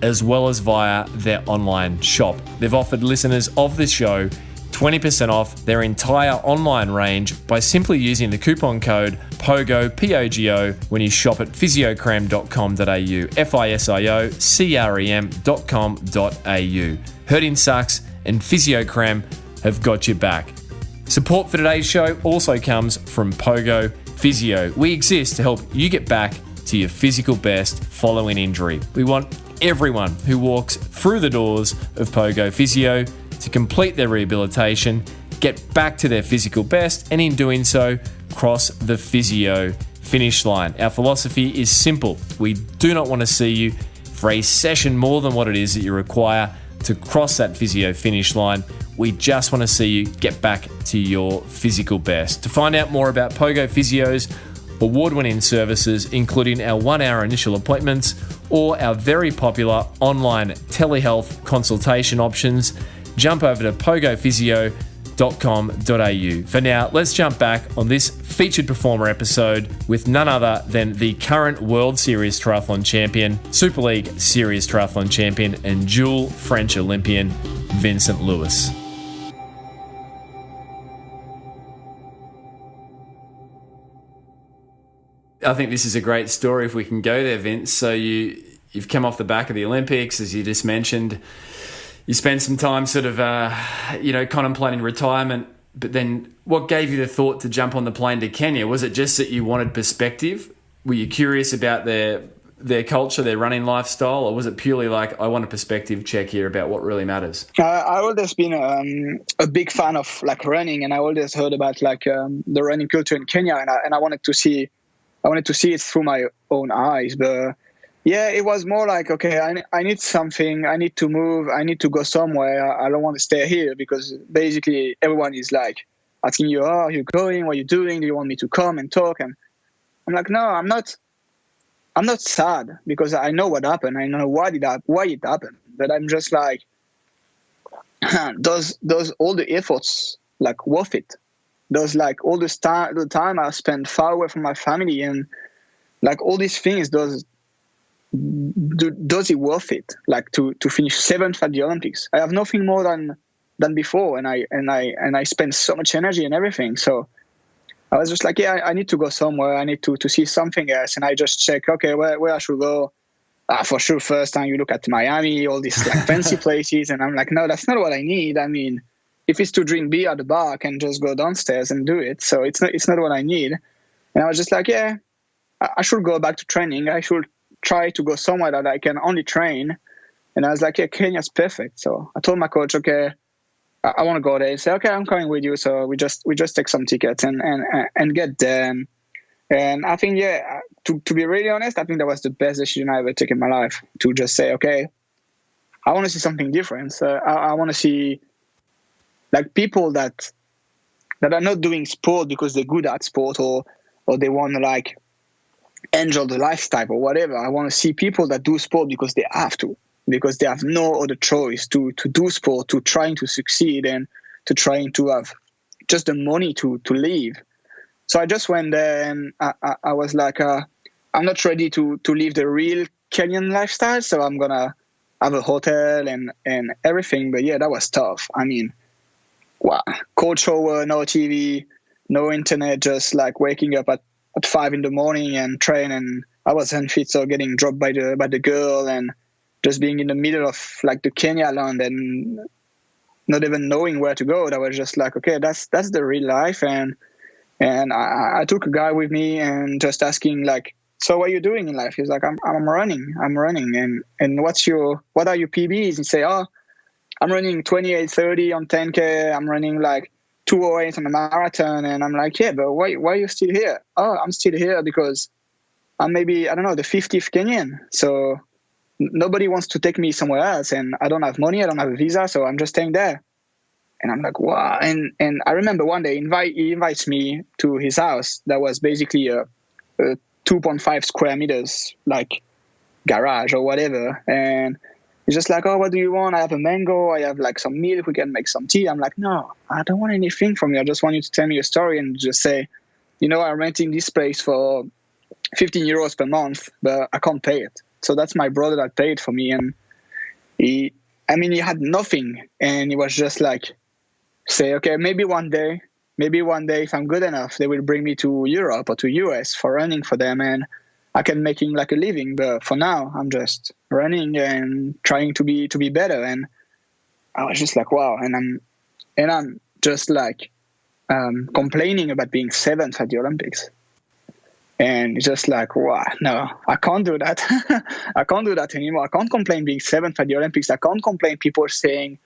as well as via their online shop. They've offered listeners of this show 20% off their entire online range by simply using the coupon code POGO, P-O-G-O, when you shop at physiocreme.com.au, FISIOCREM.com.au. Hurting sucks, and PhysioCreme have got your back. Support for today's show also comes from Pogo Physio. We exist to help you get back to your physical best following injury. We want everyone who walks through the doors of Pogo Physio to complete their rehabilitation, get back to their physical best, and in doing so, cross the physio finish line. Our philosophy is simple. We do not want to see you for a session more than what it is that you require to cross that physio finish line. We just want to see you get back to your physical best. To find out more about Pogo Physio's award-winning services, including our 1-hour initial appointments or our very popular online telehealth consultation options, jump over to pogophysio.com.au. For now, let's jump back on this featured performer episode with none other than the current World Series Triathlon Champion, Super League Series Triathlon Champion, and dual French Olympian, Vincent Luis. I think this is a great story if we can go there, Vince. So you've come off the back of the Olympics, as you just mentioned. You spent some time sort of, contemplating retirement, but then what gave you the thought to jump on the plane to Kenya? Was it just that you wanted perspective? Were you curious about the their culture, their running lifestyle, or was it purely like, I want a perspective check here about what really matters? I always been a big fan of like running, and I always heard about like the running culture in Kenya, and I wanted to see it through my own eyes. But yeah, it was more like, okay, I need something, I need to move, I need to go somewhere. I don't want to stay here, because basically everyone is like asking you, oh, are you going? What are you doing? Do you want me to come and talk? And I'm like, no, I'm not sad, because I know what happened. I know why it happened. But I'm just like, does all the efforts like worth it? Does like all the time I spent far away from my family and like all these things, does it worth it? Like to finish 7th at the Olympics? I have nothing more than before, and I spent so much energy and everything. So I was just like, yeah, I need to go somewhere. I need to see something else. And I just check, okay, where I should go. For sure, first time you look at Miami, all these like fancy places. And I'm like, no, that's not what I need. I mean, if it's to drink beer at the bar, I can just go downstairs and do it. So it's not what I need. And I was just like, yeah, I should go back to training. I should try to go somewhere that I can only train. And I was like, yeah, Kenya's perfect. So I told my coach, okay, I want to go there. He said, okay, I'm coming with you. So we just take some tickets and get there. And I think, yeah, to be really honest, I think that was the best decision I ever taken in my life, to just say, okay, I want to see something different. So I want to see like people that are not doing sport because they're good at sport or they want to like enjoy the lifestyle or whatever. I want to see people that do sport because they have to, because they have no other choice to do sport, to trying to succeed and to trying to have just the money to live. So I just went there and I was like, I'm not ready to live the real Kenyan lifestyle, so I'm going to have a hotel and everything. But yeah, that was tough. I mean, wow, cold shower, no TV, no internet, just like waking up at 5 a.m. and train. And I was unfit, so getting dropped by the girl and just being in the middle of like the Kenya land and not even knowing where to go. That was just like, okay, that's the real life. And I took a guy with me and just asking like, so what are you doing in life? He's like, I'm running. And what are your PBs? He say, oh, I'm running 28:30 on 10K. I'm running like 2:08 on a marathon. And I'm like, yeah, but why are you still here? Oh, I'm still here because I'm maybe, I don't know, the 50th Kenyan. So nobody wants to take me somewhere else. And I don't have money. I don't have a visa. So I'm just staying there. And I'm like, wow. And I remember one day he invites me to his house. That was basically a 2.5 square meters, like garage or whatever. And he's just like, oh, what do you want? I have a mango. I have like some milk. We can make some tea. I'm like, no, I don't want anything from you. I just want you to tell me a story and just say, you know, I'm renting this place for 15 euros per month, but I can't pay it. So that's my brother that paid for me. And he had nothing. And he was just like, say, okay, maybe one day, if I'm good enough, they will bring me to Europe or to US for running for them, and I can make him like a living. But for now, I'm just running and trying to be better. And I was just like, wow. And I'm just like complaining about being 7th at the Olympics. And it's just like, wow, no, I can't do that. I can't do that anymore. I can't complain being 7th at the Olympics. I can't complain people saying,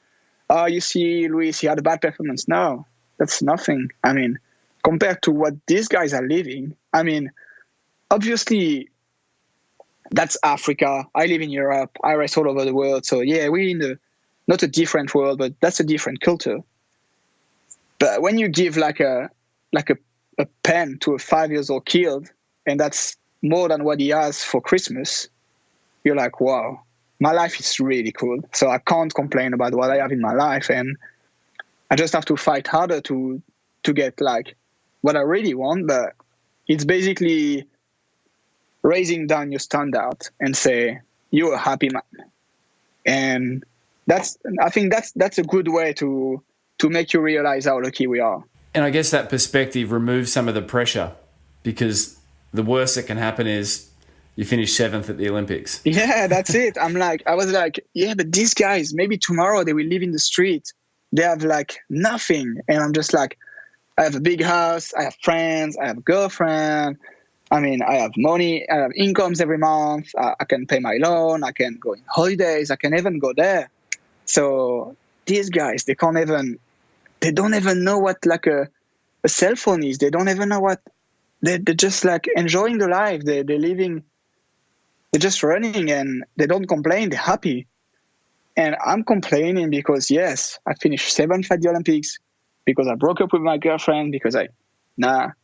oh, you see, Luis, he had a bad performance. No, that's nothing. I mean, compared to what these guys are living, I mean, obviously, that's Africa. I live in Europe. I race all over the world. So, yeah, we're in not a different world, but that's a different culture. But when you give like a pen to a 5-year-old kid, and that's more than what he has for Christmas, you're like, wow. My life is really cool. So I can't complain about what I have in my life. And I just have to fight harder to get like what I really want. But it's basically raising down your standard and say, you're a happy man. And I think that's a good way to make you realize how lucky we are. And I guess that perspective removes some of the pressure, because the worst that can happen is you finish 7th at the Olympics. Yeah, that's it. I was like, yeah, but these guys, maybe tomorrow they will live in the street. They have like nothing. And I'm just like, I have a big house. I have friends. I have a girlfriend. I mean, I have money, I have incomes every month. I can pay my loan. I can go on holidays. I can even go there. So these guys, they don't even know what like a cell phone is. They don't even know what, they're just like enjoying the life. They're living, they're just running, and they don't complain. They're happy. And I'm complaining because, yes, I finished 7th at the Olympics, because I broke up with my girlfriend, because that's not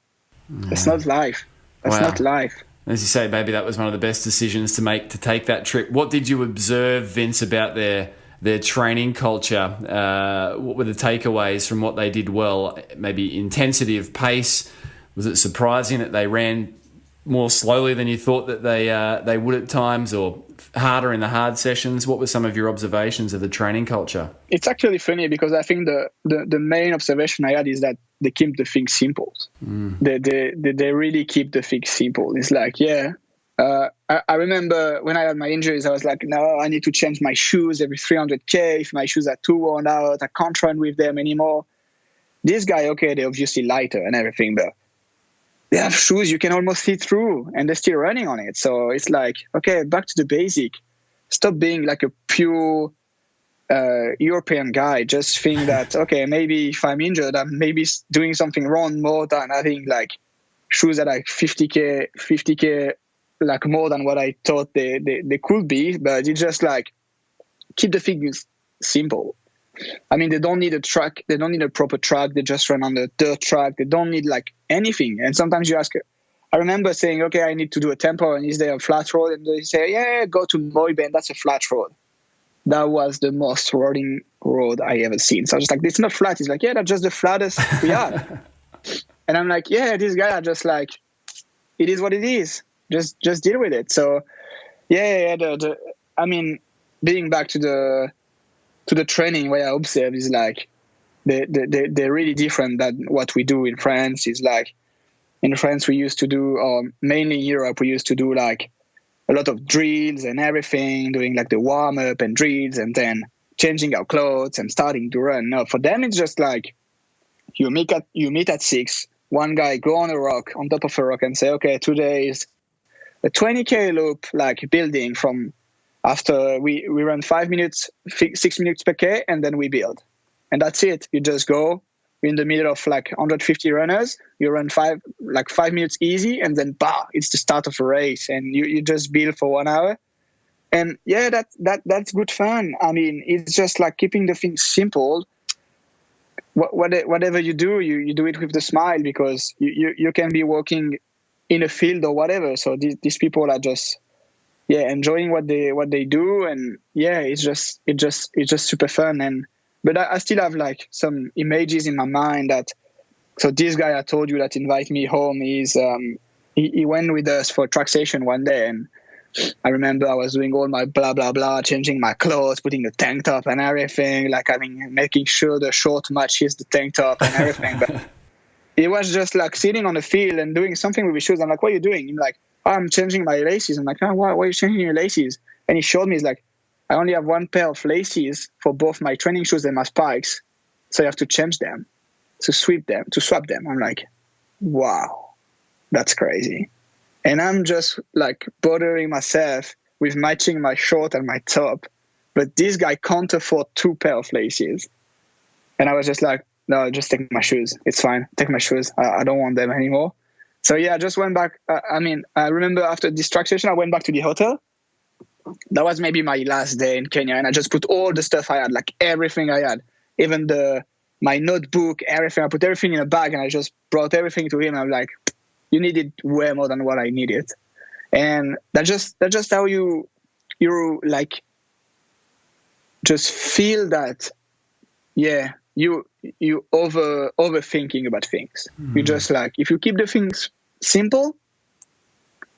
life. That's not life. As you say, maybe that was one of the best decisions to make, to take that trip. What did you observe, Vince, about their training culture? What were the takeaways from what they did well? Maybe intensity of pace. Was it surprising that they ran more slowly than you thought that they would at times, or harder in the hard sessions? What were some of your observations of the training culture? It's actually funny, because I think the main observation I had is that they keep the things simple. They really keep the things simple. It's like, I remember when I had my injuries, I was like, no, I need to change my shoes every 300K. If my shoes are too worn out, I can't run with them anymore. This guy, okay, they're obviously lighter and everything, but they have shoes you can almost see through, and they're still running on it. So it's like, okay, back to the basic. Stop being like a pure European guy. Just think that, okay, maybe if I'm injured, I'm maybe doing something wrong more than having like shoes that are 50K, like more than what I thought they could be. But it's just like, keep the things simple. I mean, they don't need a track. They don't need a proper track. They just run on the dirt track. They don't need like anything. And sometimes you ask, I remember saying, okay, I need to do a tempo, and is there a flat road? And they say, yeah, go to Moyben. That's a flat road. That was the most rolling road I ever seen. So I was just like, it's not flat. He's like, yeah, that's just the flattest we have. And I'm like, yeah, these guys are just like, it is what it is. Just deal with it. So I mean, being back to the training, what I observe is like they're really different than what we do in France. It's like in France we used to do, or mainly in Europe, we used to do like a lot of drills and everything, doing like the warm up and drills, and then changing our clothes and starting to run. No, for them it's just like you meet at 6. One guy go on top of a rock and say, okay, today is a 20K loop, like building from. After we run 5 minutes, 6 minutes per K, and then we build. And that's it. You just go. You're in the middle of like 150 runners. You run 5 minutes easy, and then it's the start of a race. And you just build for 1 hour. And yeah, that's good fun. I mean, it's just like keeping the things simple. Whatever you do, you do it with the smile, because you can be working in a field or whatever. So these people are just enjoying what they do, and it's just super fun. But I still have like some images in my mind that. So this guy I told you that invite me home, he went with us for a track session one day, and I remember I was doing all my blah blah blah, changing my clothes, putting the tank top and everything, like making sure the short matches the tank top and everything. But he was just like sitting on the field and doing something with his shoes. I'm like, what are you doing? He's like, I'm changing my laces. I'm like, oh, why are you changing your laces? And he showed me, he's like, I only have one pair of laces for both my training shoes and my spikes. So you have to change them, to swap them. I'm like, wow, that's crazy. And I'm just like bothering myself with matching my short and my top. But this guy can't afford 2 pair of laces. And I was just like, no, just take my shoes. It's fine. Take my shoes. I don't want them anymore. So I just went back. I remember after this track session, I went back to the hotel. That was maybe my last day in Kenya, and I just put all the stuff I had, like everything I had, even my notebook, everything. I put everything in a bag, and I just brought everything to him. I'm like, you needed way more than what I needed, and that's just how you like just feel that, you overthinking about things. You just like, if you keep the things simple,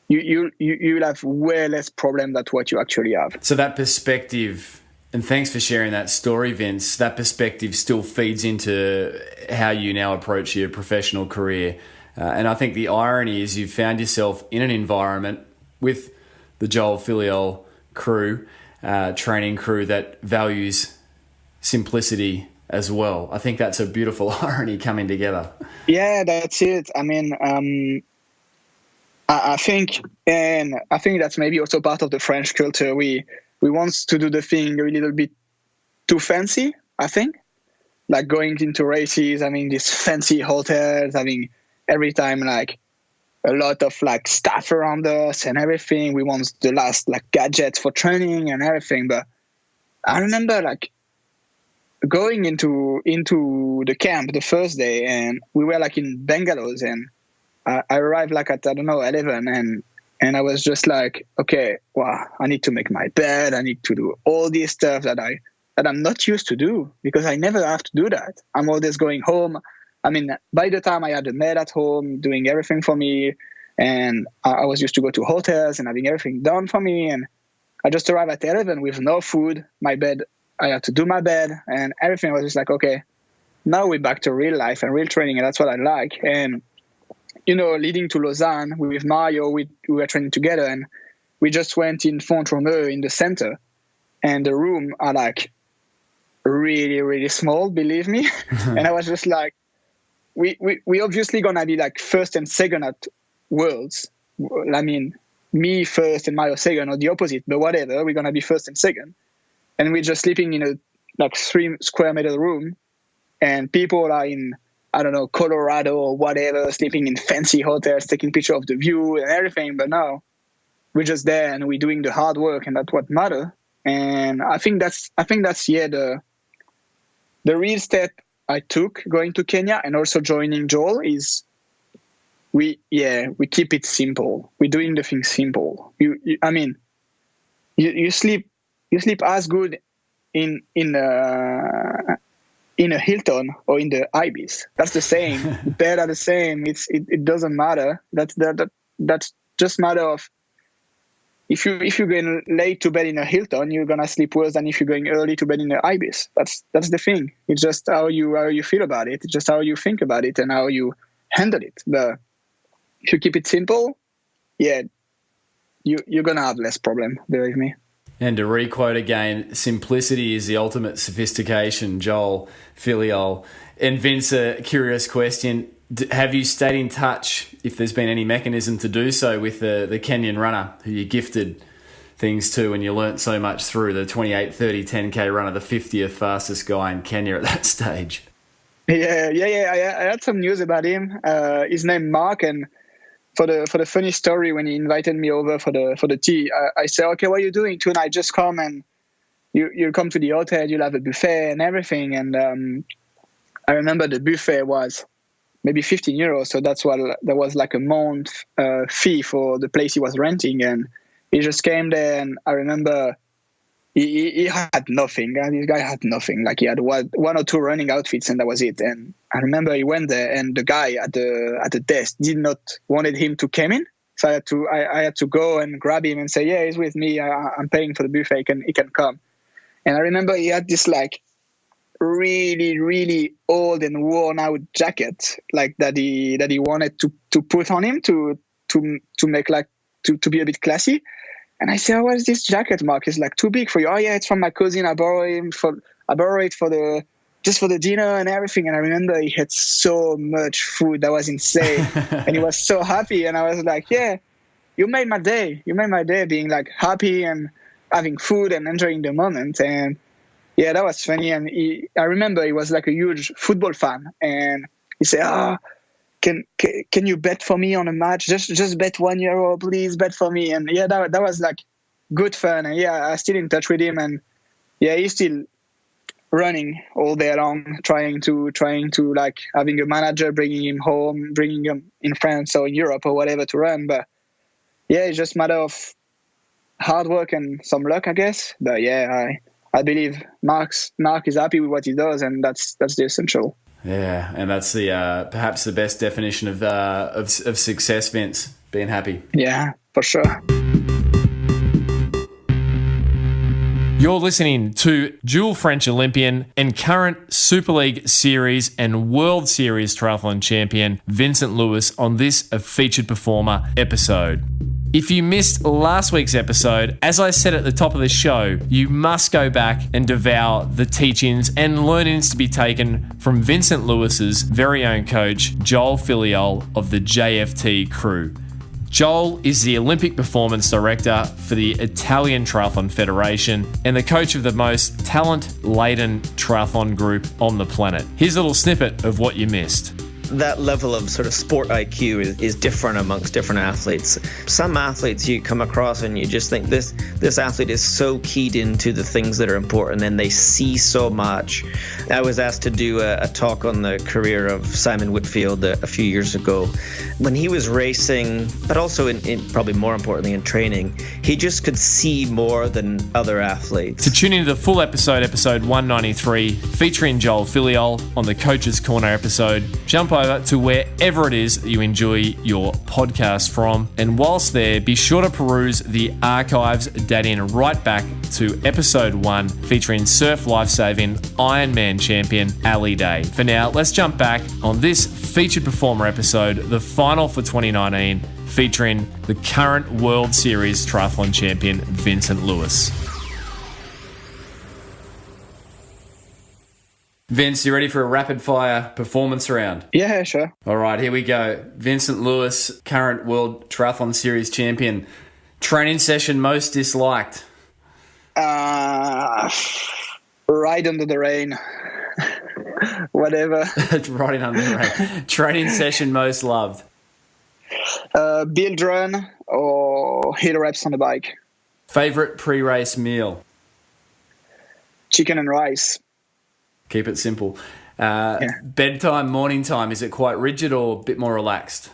you'll have way less problem than what you actually have. So that perspective, and thanks for sharing that story, Vince, that perspective still feeds into how you now approach your professional career. And I think the irony is you've found yourself in an environment with the Joel Filiol crew, training crew, that values simplicity as well. I think that's a beautiful irony coming together. Yeah, that's it. I mean, I think that's maybe also part of the French culture. We want to do the thing a little bit too fancy, I think. Like going into races, having these fancy hotels, having every time like a lot of like staff around us and everything. We want the last like gadgets for training and everything. But I remember like going into the camp the first day, and we were like in bungalows, and I arrived like at, I don't know, 11, and I was just like, okay, wow, I need to make my bed. I need to do all this stuff that I'm not used to do, because I never have to do that. I'm always going home. I mean, by the time I had a maid at home doing everything for me, and I was used to go to hotels and having everything done for me, and I just arrived at 11 with no food, my bed, I had to do my bed, and everything was just like, okay, now we're back to real life and real training, and that's what I like. And, you know, leading to Lausanne with Mario, we were training together, and we just went in Font-Romeu in the center, and the room are like really, really small, believe me. And I was just like, we obviously gonna be like first and second at Worlds. I mean, me first and Mario second, or the opposite, but whatever, we're gonna be first and second. And we're just sleeping in a like 3 square meter room, and people are in, I don't know, Colorado or whatever, sleeping in fancy hotels, taking pictures of the view and everything. But no, we're just there and we're doing the hard work, and that's what matters. And I think that's the real step I took going to Kenya and also joining Joel is we keep it simple. We're doing the thing simple. You sleep as good in a Hilton or in the Ibis. That's the same. The bed are the same. It doesn't matter. That's just matter of if you're going late to bed in a Hilton, you're gonna sleep worse than if you're going early to bed in the Ibis. That's the thing. It's just how you feel about it. It's just how you think about it and how you handle it. But if you keep it simple, yeah, you're gonna have less problem. Believe me. And to requote again, simplicity is the ultimate sophistication, Joel Filiol. And Vince, a curious question. Have you stayed in touch, if there's been any mechanism to do so, with the Kenyan runner who you gifted things to and you learnt so much through, the 28, 30, 10K runner, the 50th fastest guy in Kenya at that stage? Yeah. I had some news about him. His name Mark, and for the funny story, when he invited me over for the tea, I said, okay, what are you doing tonight? Just come and you'll come to the hotel, you'll have a buffet and everything. And I remember the buffet was maybe 15 euros. So there was like a month fee for the place he was renting. And he just came there, and I remember he had nothing. This guy had nothing. Like he had one or two running outfits, and that was it. And I remember he went there, and the guy at the desk did not wanted him to come in. So I had to go and grab him and say, yeah, he's with me. I'm paying for the buffet. He can come. And I remember he had this like really, really old and worn out jacket, like that he wanted to put on him to make like to be a bit classy. And I said, what is this jacket, Mark? It's like too big for you. Oh yeah, it's from my cousin. I borrowed it for the dinner and everything. And I remember he had so much food. That was insane. And he was so happy. And I was like, yeah, you made my day. You made my day being like happy and having food and enjoying the moment. And yeah, that was funny. And I remember he was like a huge football fan. And he said, can you bet for me on a match? Just bet €1, please, bet for me. And yeah, that was like good fun. And yeah, I'm still in touch with him. And yeah, he's still running all day long, trying to like having a manager, bringing him home, bringing him in France or in Europe or whatever to run. But yeah, it's just a matter of hard work and some luck, I guess. But yeah, I believe Mark is happy with what he does, and that's the essential. Yeah, and that's the perhaps the best definition of success, Vince, being happy. Yeah, for sure. You're listening to dual French Olympian and current Super League Series and World Series Triathlon Champion Vincent Luis on this Featured Performer episode. If you missed last week's episode, as I said at the top of the show, you must go back and devour the teachings and learnings to be taken from Vincent Luis's very own coach, Joel Filiol of the JFT crew. Joel is the Olympic Performance Director for the Italian Triathlon Federation and the coach of the most talent-laden triathlon group on the planet. Here's a little snippet of what you missed. That level of sort of sport IQ is different amongst different athletes. Some athletes you come across and you just think this athlete is so keyed into the things that are important and they see so much. I was asked to do a talk on the career of Simon Whitfield a few years ago. When he was racing, but also in probably more importantly in training, he just could see more than other athletes. To tune into the full episode 193, featuring Joel Filiol on the Coach's Corner episode, jump over to wherever it is that you enjoy your podcast from. And whilst there, be sure to peruse the archives dating right back to episode 1 featuring surf lifesaving Ironman champion Ali Day. For now, let's jump back on this featured performer episode, the final for 2019, featuring the current World Series Triathlon Champion Vincent Luis. Vince, you ready for a rapid-fire performance round? Yeah, sure. All right, here we go. Vincent Luis, current World Triathlon Series Champion. Training session most disliked? Right under the rain. Whatever. Riding under the rain. Training session most loved? Build run or hill reps on the bike. Favorite pre-race meal? Chicken and rice. Keep it simple. Bedtime, morning time, is it quite rigid or a bit more relaxed?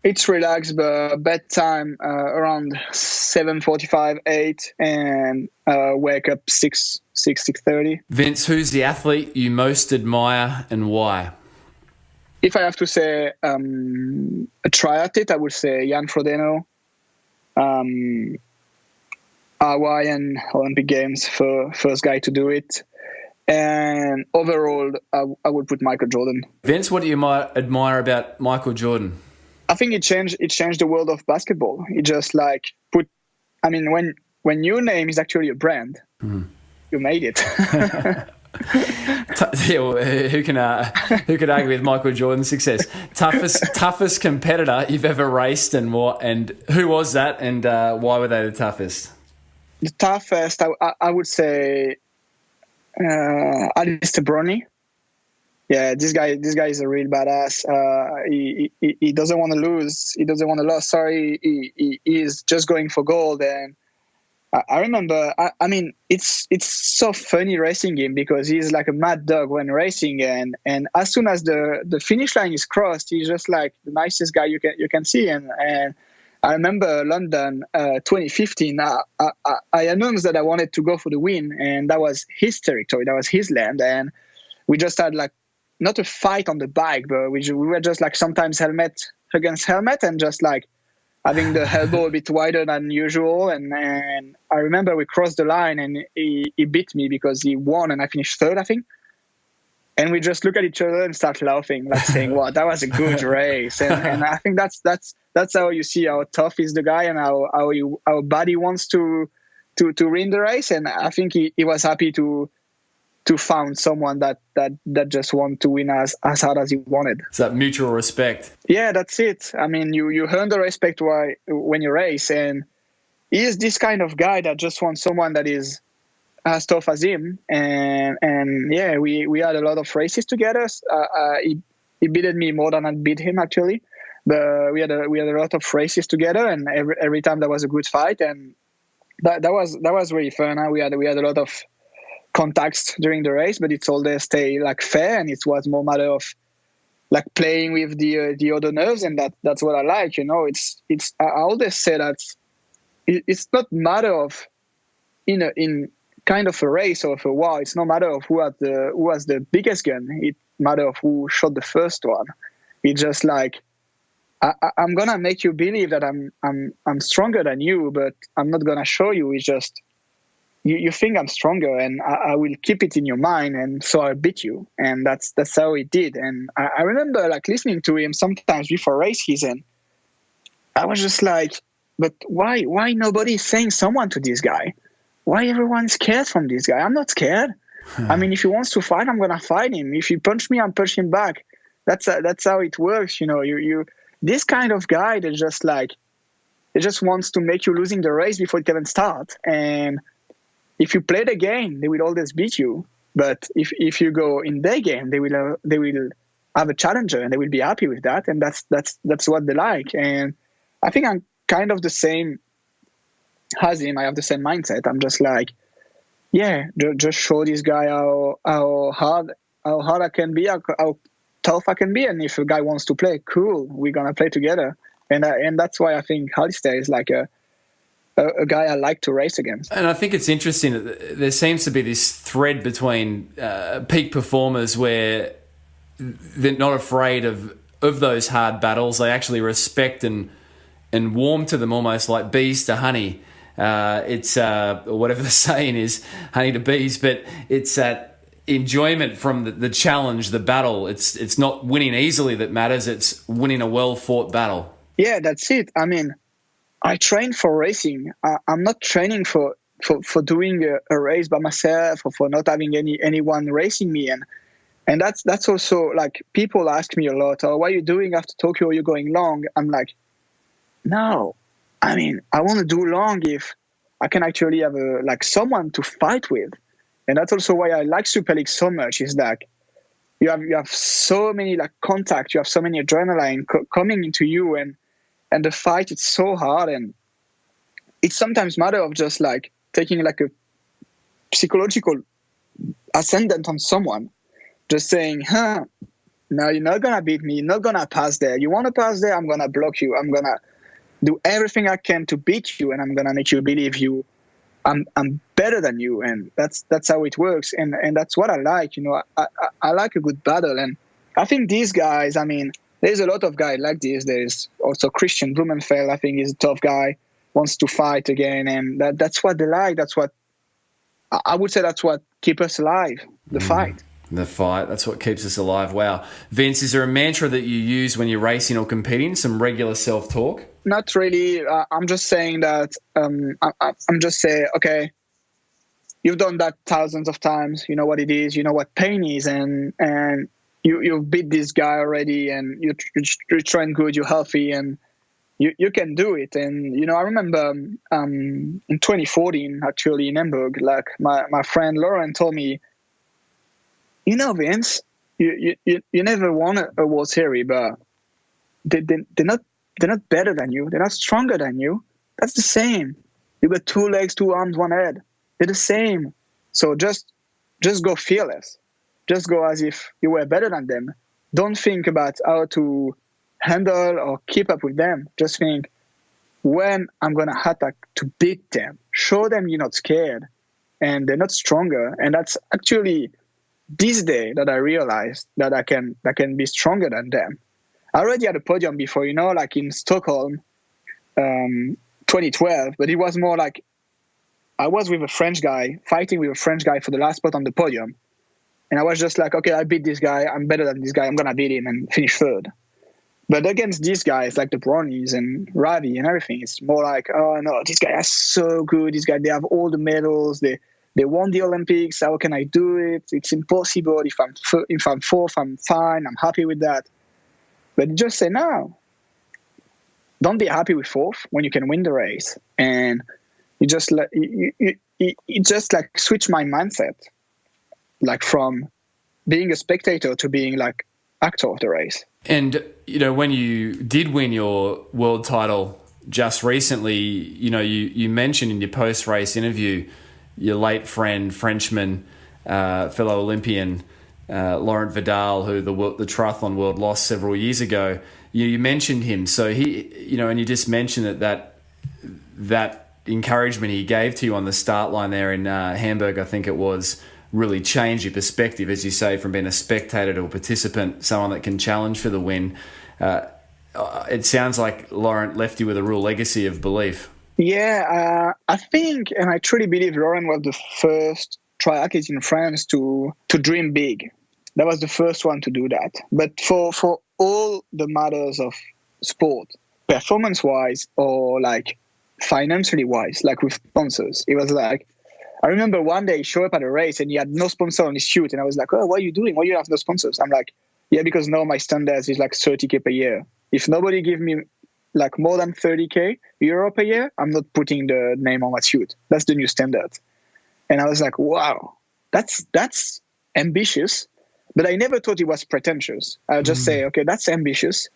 It's relaxed, but bedtime around 7:45, 8, and wake up 6:30. Vince, who's the athlete you most admire and why? If I have to say a triathlete, I would say Jan Frodeno. Hawaiian Olympic Games, first guy to do it. And overall, I would put Michael Jordan. Vince, what do you admire about Michael Jordan? I think it changed the world of basketball. It just like when your name is actually a brand, you made it. Who can argue with Michael Jordan's success? Toughest competitor you've ever raced, and what? And who was that? And why were they the toughest? The toughest, I would say. Alistair Brownie. Yeah, this guy is a real badass. He doesn't want to lose. He doesn't want to lose. Sorry, he is just going for gold. And I remember. I mean, it's so funny racing him because he's like a mad dog when racing. And as soon as the finish line is crossed, he's just like the nicest guy you can see. And I remember London 2015. I announced that I wanted to go for the win, and that was his territory. That was his land, and we just had like not a fight on the bike, but we were just like sometimes helmet against helmet, and just like having the elbow a bit wider than usual. And I remember we crossed the line, and he beat me because he won, and I finished third, I think. And we just look at each other and start laughing, like saying, "Wow, that was a good race." And I think that's how you see how tough is the guy and how bad he wants to win the race. And I think he was happy to find someone that just want to win as hard as he wanted. It's that mutual respect. Yeah, that's it. I mean, you earn the respect when you race, and he is this kind of guy that just wants someone that is as tough as him. And yeah, we had a lot of races together. He beat me more than I beat him actually. But we had a lot of races together, and every time there was a good fight, and that was really fun. We had a lot of contacts during the race, but it's always stay like fair, and it was more matter of like playing with the other nerves, and that's what I like. You know, it's I always say that it's not matter of in kind of a race or of a war. It's no matter of who has the biggest gun. It matter of who shot the first one. It's just like I'm gonna make you believe that I'm stronger than you, but I'm not gonna show you. It's just you think I'm stronger, and I will keep it in your mind, and so I'll beat you. And that's how he did. And I remember like listening to him sometimes before race season. I was just like, but why nobody is saying someone to this guy? Why everyone's scared from this guy? I'm not scared. I mean, if he wants to fight, I'm gonna fight him. If he punch me, I'm punch him back. That's how it works, you know. You this kind of guy that just like They just want to make you losing the race before it can even start. And if you play the game, they will always beat you. But if you go in their game, they will have a challenger, and they will be happy with that. And that's what they like. And I think I'm kind of the same as him. I have the same mindset. I'm just like, yeah, just show this guy how hard I can be, how tough I can be. And if a guy wants to play, cool, we're gonna play together. And that's why I think Alistair is like a guy I like to race against. And I think it's interesting that there seems to be this thread between peak performers where they're not afraid of those hard battles. They actually respect and warm to them, almost like bees to honey. It's whatever the saying is, honey to bees, but it's that enjoyment from the challenge, the battle. It's not winning easily that matters. It's winning a well-fought battle. Yeah, that's it. I mean, I train for racing. I'm not training for doing a race by myself or for not having anyone racing me. And that's also like, people ask me a lot, oh, what are you doing after Tokyo? Are you going long? I'm like, no. I mean, I want to do long if I can actually have someone to fight with. And that's also why I like Super League so much, is like you have so many contact, you have so many adrenaline coming into you, and the fight, it's so hard. And it's sometimes matter of just taking a psychological ascendant on someone, just saying, no, you're not going to beat me, you're not going to pass there. You want to pass there, I'm going to block you. I'm going to do everything I can to beat you, and I'm going to make you believe I'm better than you. And that's how it works. And that's what I like. I like a good battle. And I think these guys, I mean, there's a lot of guys like this. There's also Christian Blumenfeld, I think, is a tough guy, wants to fight again. And that's what they like. That's what I would say, that's what keeps us alive, the fight. The fight, that's what keeps us alive. Wow. Vince, is there a mantra that you use when you're racing or competing? Some regular self-talk? Not really. I'm just saying that, I'm just saying, okay, you've done that thousands of times. You know what it is. You know what pain is. And you've beat this guy already, and you train good, you're healthy, and you can do it. And, I remember in 2014, actually, in Hamburg, my friend Laurent told me, Vince, you never won a World Series, but they're not better than you. They're not stronger than you. That's the same. You got 2 legs, 2 arms, 1 head. They're the same. So just go fearless. Just go as if you were better than them. Don't think about how to handle or keep up with them. Just think, when I'm going to attack, to beat them. Show them you're not scared and they're not stronger. And that's actually this day that I realized that I can be stronger than them. I already had a podium before, in Stockholm, 2012, but it was more like I was with a French guy, fighting with a French guy for the last spot on the podium. And I was just like, okay, I beat this guy. I'm better than this guy. I'm going to beat him and finish third. But against these guys, like the Brownies and Ravi and everything, it's more like, oh, no, this guy is so good. This guy, they have all the medals. They won the Olympics. How can I do it? It's impossible. If I'm fourth, I'm fine. I'm happy with that. But just say, no. Don't be happy with fourth when you can win the race. And you just switch my mindset, from being a spectator to being actor of the race. And when you did win your world title just recently, you mentioned in your post-race interview your late friend, Frenchman, fellow Olympian, Laurent Vidal, who the triathlon world lost several years ago. You mentioned him, so he, and you just mentioned that encouragement he gave to you on the start line there in Hamburg, I think it was, really changed your perspective, as you say, from being a spectator to a participant, someone that can challenge for the win. It sounds like Laurent left you with a real legacy of belief. Yeah, I think, and I truly believe Laurent was the first triathlete in France to dream big. That was the first one to do that. But for all the matters of sport, performance-wise or financially-wise, with sponsors, it was I remember one day he showed up at a race and he had no sponsor on his shoot. And I was like, oh, what are you doing? Why do you have no sponsors? I'm like, yeah, because now my standards is $30K per year. If nobody give me like more than 30K euro per year, I'm not putting the name on my suit. That's the new standard. And I was like, wow, that's ambitious. But I never thought it was pretentious. I'll just say, okay, that's ambitious,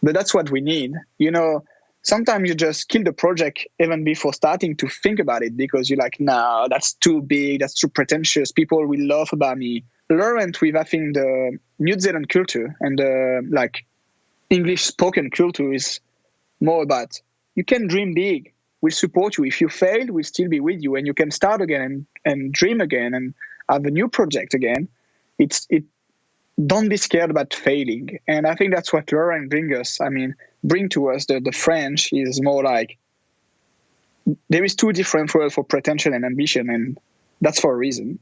but that's what we need. You know, sometimes you just kill the project even before starting to think about it because you're like, no, that's too big, that's too pretentious. People will laugh about me. Laurent, with I think the New Zealand culture and the like English spoken culture is more about you can dream big. We'll support you. If you fail, we'll still be with you, and you can start again and dream again and have a new project again. Don't be scared about failing. And I think that's what Laurent bring to us. The French is more like there is two different words for pretension and ambition, and that's for a reason.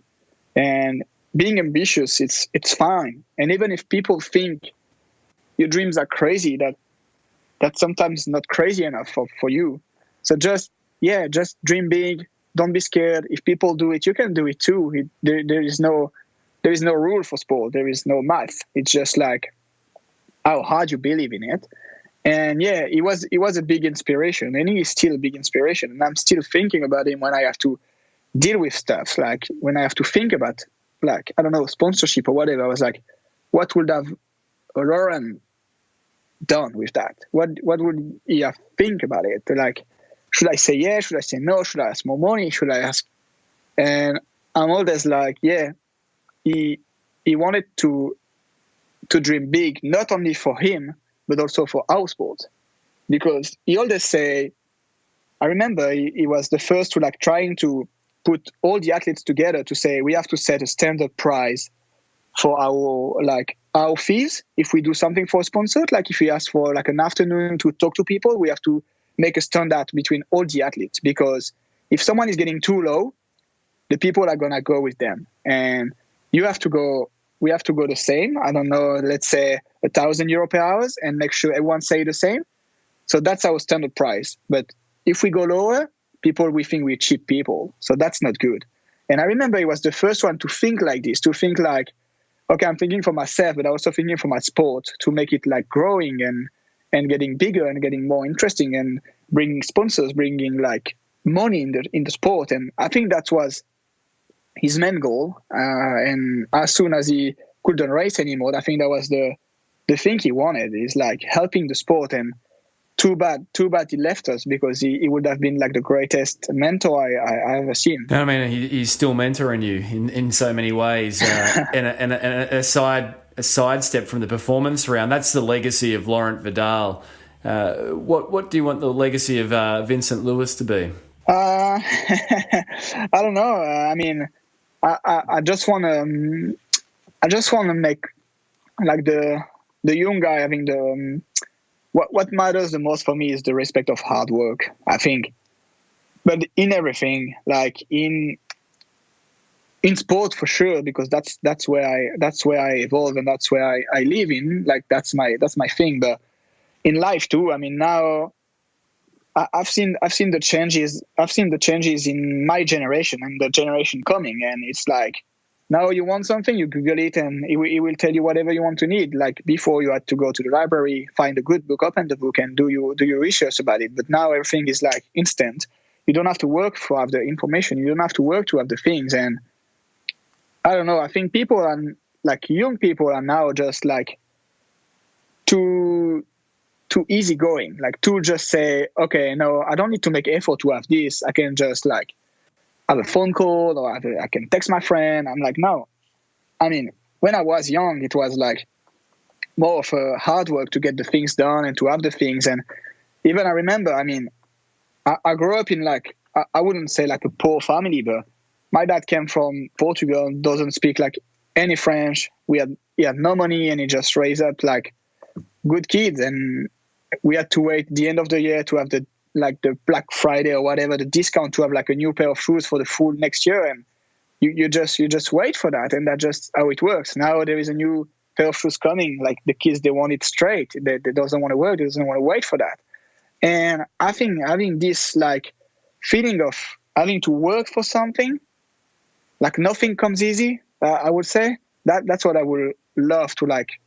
And being ambitious, it's fine. And even if people think your dreams are crazy, that's sometimes not crazy enough for you. So just dream big. Don't be scared. If people do it, you can do it too. There is no rule for sport. There is no math. It's just like how hard you believe in it. And yeah, it was a big inspiration, and he is still a big inspiration. And I'm still thinking about him when I have to deal with stuff, like when I have to think about, like, I don't know, sponsorship or whatever. I was like, what would have Laurent done with that? What would he have think about it? Like, should I say yes? Should I say no? Should I ask more money? Should I ask? And I'm always like, yeah, he wanted to dream big, not only for him, but also for our sport. Because he always say, I remember he was the first to like trying to put all the athletes together to say, we have to set a standard price for our fees. If we do something for a sponsor, like if we ask for like an afternoon to talk to people, we have to make a standard between all the athletes, because if someone is getting too low, the people are going to go with them. And we have to go the same. I don't know, let's say €1,000 per hour, and make sure everyone say the same. So that's our standard price. But if we go lower, people will think we're cheap people. So that's not good. And I remember he was the first one to think like this, to think like, okay, I'm thinking for myself, but I'm also thinking for my sport, to make it like growing and getting bigger and getting more interesting and bringing sponsors, bringing like money in the sport. And I think that was his main goal. And as soon as he couldn't race anymore, I think that was the thing he wanted, is like helping the sport. And too bad he left us, because he would have been like the greatest mentor I ever seen. I mean, he's still mentoring you in so many ways. And a sidestep from the performance round, that's the legacy of Laurent Vidal. What do you want the legacy of Vincent Luis to be? I don't know. I mean, I just want to make like the young guy having the what matters the most for me is the respect of hard work, I think. But in everything, like in sport for sure, because that's where I evolve, and that's where I live in. Like that's my thing. But in life too, I mean, now I've seen the changes. I've seen the changes in my generation and the generation coming, and it's like, now you want something, you Google it, and it will tell you whatever you want to need. Like before, you had to go to the library, find a good book, open the book, and do your research about it. But now everything is like instant. You don't have to work to have the information. You don't have to work to have the things. And I don't know. I think people are like, young people are now just like too easygoing. Like to just say, okay, no, I don't need to make effort to have this. I can just like have a phone call, or I can text my friend. I'm like, no. I mean, when I was young, it was like more of a hard work to get the things done and to have the things. And even I remember, I mean, I grew up in like, I wouldn't say like a poor family, but my dad came from Portugal, doesn't speak like any French. He had no money, and he just raised up like good kids. And we had to wait the end of the year to have the Black Friday or whatever, the discount, to have like a new pair of shoes for the full next year. And you just wait for that. And that's just how it works. Now there is a new pair of shoes coming. Like the kids, they want it straight. They doesn't want to work. They doesn't want to wait for that. And I think having this like feeling of having to work for something, like nothing comes easy, I would say that's what I would love to like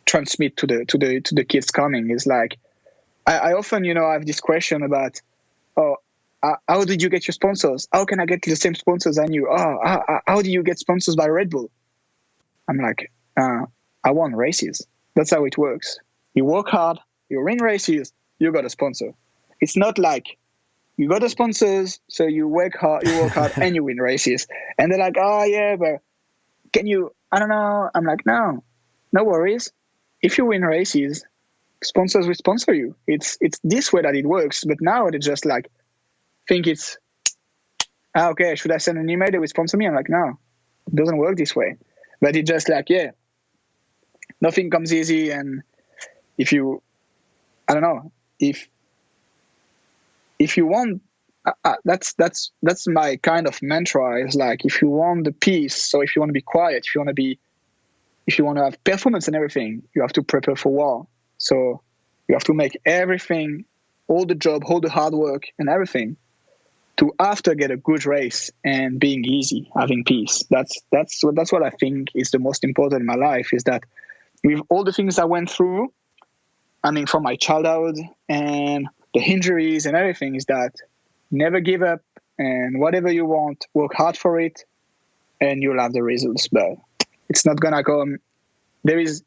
transmit to the kids coming, is like, I often, have this question about, how did you get your sponsors? How can I get the same sponsors as you? How do you get sponsors by Red Bull? I'm like, I won races. That's how it works. You work hard, you win races, you got a sponsor. It's not like you got the sponsors, so you work hard, and you win races. And they're like, oh yeah, but can you? I don't know. I'm like, no worries. If you win races, sponsors will sponsor you. It's this way that it works. But now they just like think it's okay. Should I send an email? They will sponsor me. I'm like, no, it doesn't work this way. But it's just like, yeah, nothing comes easy. And if you, I don't know, if you want, that's my kind of mantra. Is like, if you want the peace, so if you want to be quiet, if you want to have performance and everything, you have to prepare for war. So you have to make everything, all the job, all the hard work and everything, to after get a good race and being easy, having peace. That's what I think is the most important in my life, is that with all the things I went through, I mean, from my childhood and the injuries and everything, is that never give up, and whatever you want, work hard for it, and you'll have the results. But it's not gonna come. There is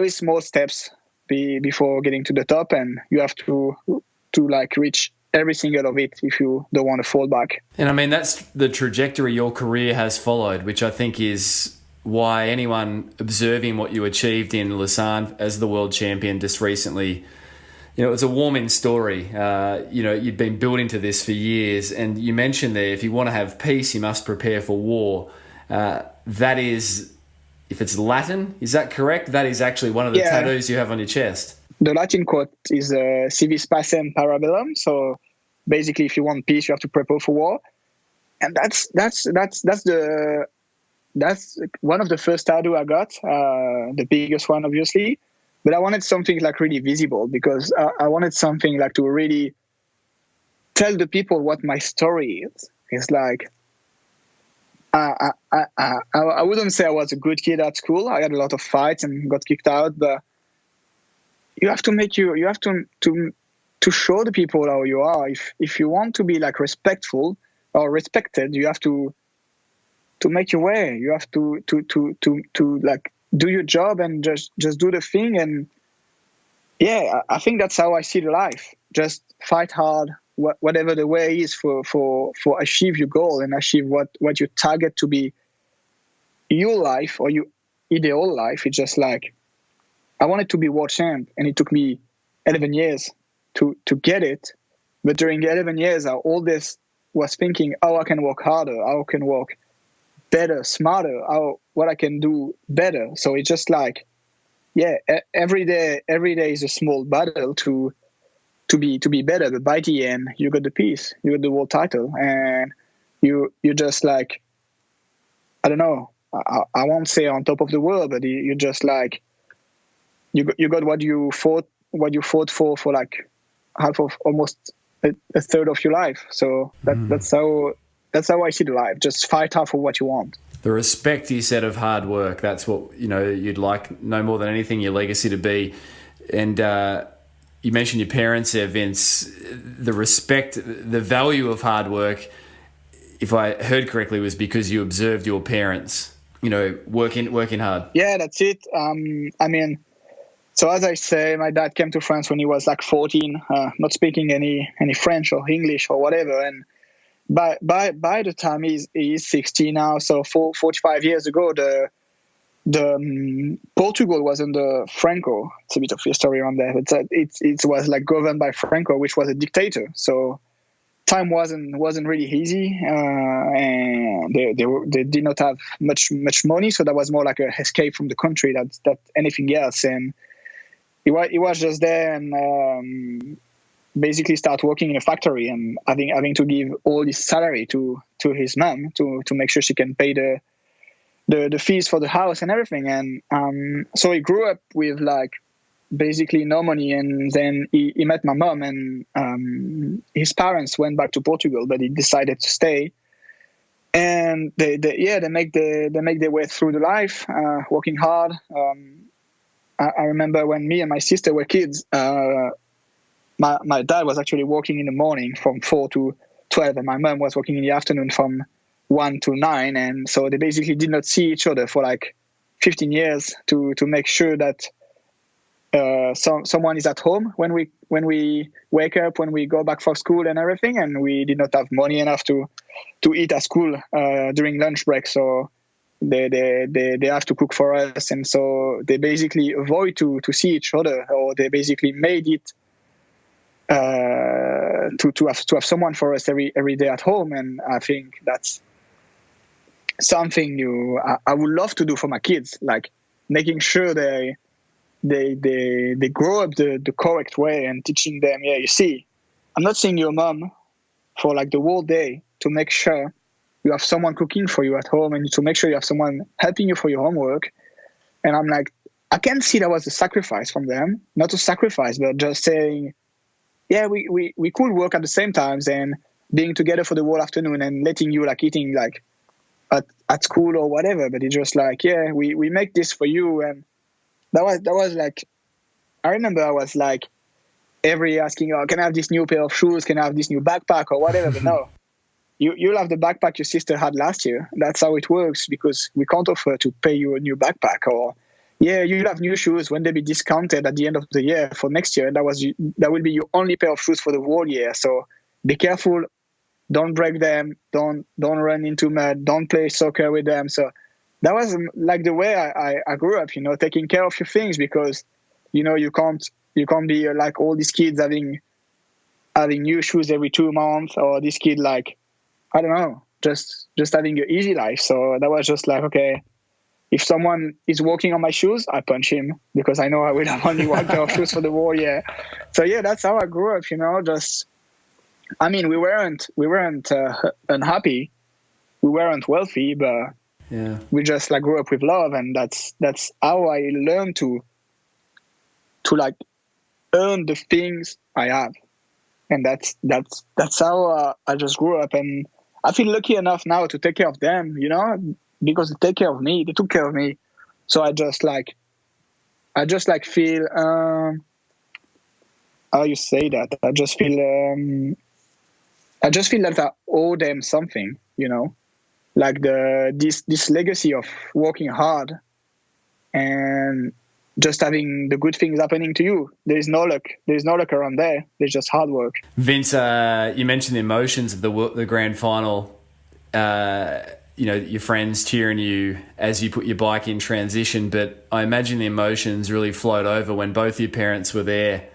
small steps before getting to the top, and you have to like reach every single of it if you don't want to fall back. And I mean, that's the trajectory your career has followed, which I think is why anyone observing what you achieved in Lausanne as the world champion just recently, it's a warming story. You'd been building to this for years, and you mentioned there, if you want to have peace, you must prepare for war. That is, if it's Latin, is that correct? That is actually one of the tattoos you have on your chest. The Latin quote is "Si vis pacem parabellum." So basically, if you want peace, you have to prepare for war, and that's one of the first tattoo I got, the biggest one, obviously. But I wanted something like really visible, because I wanted something like to really tell the people what my story is. It's like, I wouldn't say I was a good kid at school. I had a lot of fights and got kicked out, but you have to show the people how you are. If you want to be like respectful or respected, you have to make your way. You have to like do your job and just do the thing. And yeah, I think that's how I see the life. Just fight hard, whatever the way is for achieve your goal and achieve what you target to be your life or your ideal life. It's just like, I wanted to be world champ, and it took me 11 years to get it. But during 11 years, I always was thinking how I can work harder, how I can work better, smarter, what I can do better. So it's just like, yeah, every day is a small battle to be better. But by the end, you got the peace, you got the world title, and you're just like, I don't know, I won't say on top of the world, but you're just like, you got what you fought for like half of, almost a third of your life. So that's how I see the life. Just fight hard for what you want. The respect you said of hard work, that's what you'd like no more than anything your legacy to be. And you mentioned your parents there, Vince. The respect, the value of hard work, if I heard correctly, was because you observed your parents, working hard. Yeah, that's it. I mean, so as I say, my dad came to France when he was like 14, not speaking any French or English or whatever. And by the time he's 60 now, so 45 years ago, the Portugal was under Franco. It's a bit of history around there. But it was like governed by Franco, which was a dictator. So time wasn't really easy, and they did not have much money. So that was more like a escape from the country that anything else. And he was just there and basically start working in a factory and having to give all his salary to his mom to make sure she can pay the fees for the house and everything. And so he grew up with like basically no money, and then he met my mom, and his parents went back to Portugal, but he decided to stay. And they make their way through the life, working hard. I remember when me and my sister were kids, my dad was actually working in the morning from 4 to 12, and my mom was working in the afternoon from 1 to 9. And so they basically did not see each other for like 15 years to make sure that someone is at home when we wake up, when we go back for school and everything. And we did not have money enough to eat at school during lunch break. So they have to cook for us. And so they basically avoid to see each other, or they basically made it to have someone for us every day at home. And I think that's something I would love to do for my kids, like making sure they grow up the correct way and teaching them, you see, I'm not seeing your mom for like the whole day to make sure you have someone cooking for you at home and to make sure you have someone helping you for your homework. And I'm like, I can see that was a sacrifice from them, not a sacrifice, but just saying, yeah, we could work at the same times and being together for the whole afternoon and letting you like eating like at school or whatever. But it's just like, yeah, we make this for you. And that was like, I remember I was like asking, oh, can I have this new pair of shoes? Can I have this new backpack or whatever? But no, you'll have the backpack your sister had last year. That's how it works, because we can't offer to pay you a new backpack. Or yeah, you'll have new shoes when they be discounted at the end of the year for next year. That will be your only pair of shoes for the whole year. So be careful. Don't break them. Don't run into mud. Don't play soccer with them. So that was like the way I grew up, taking care of your things, because, you can't be like all these kids having new shoes every 2 months, or this kid like, I don't know, just having an easy life. So that was just like, okay, if someone is walking on my shoes, I punch him, because I know I will have only one pair of shoes for the whole year. So yeah, that's how I grew up, just, I mean, we weren't unhappy. We weren't wealthy, but yeah, we just like grew up with love. And that's how I learned to like earn the things I have. And that's how I just grew up. And I feel lucky enough now to take care of them, because they take care of me. They took care of me. So I just feel, how you say that? I just feel that I owe them something, like this legacy of working hard and just having the good things happening to you. There's no luck. There's no luck around there. There's just hard work. Vince, you mentioned the emotions of the grand final. Your friends cheering you as you put your bike in transition, but I imagine the emotions really flowed over when both your parents were there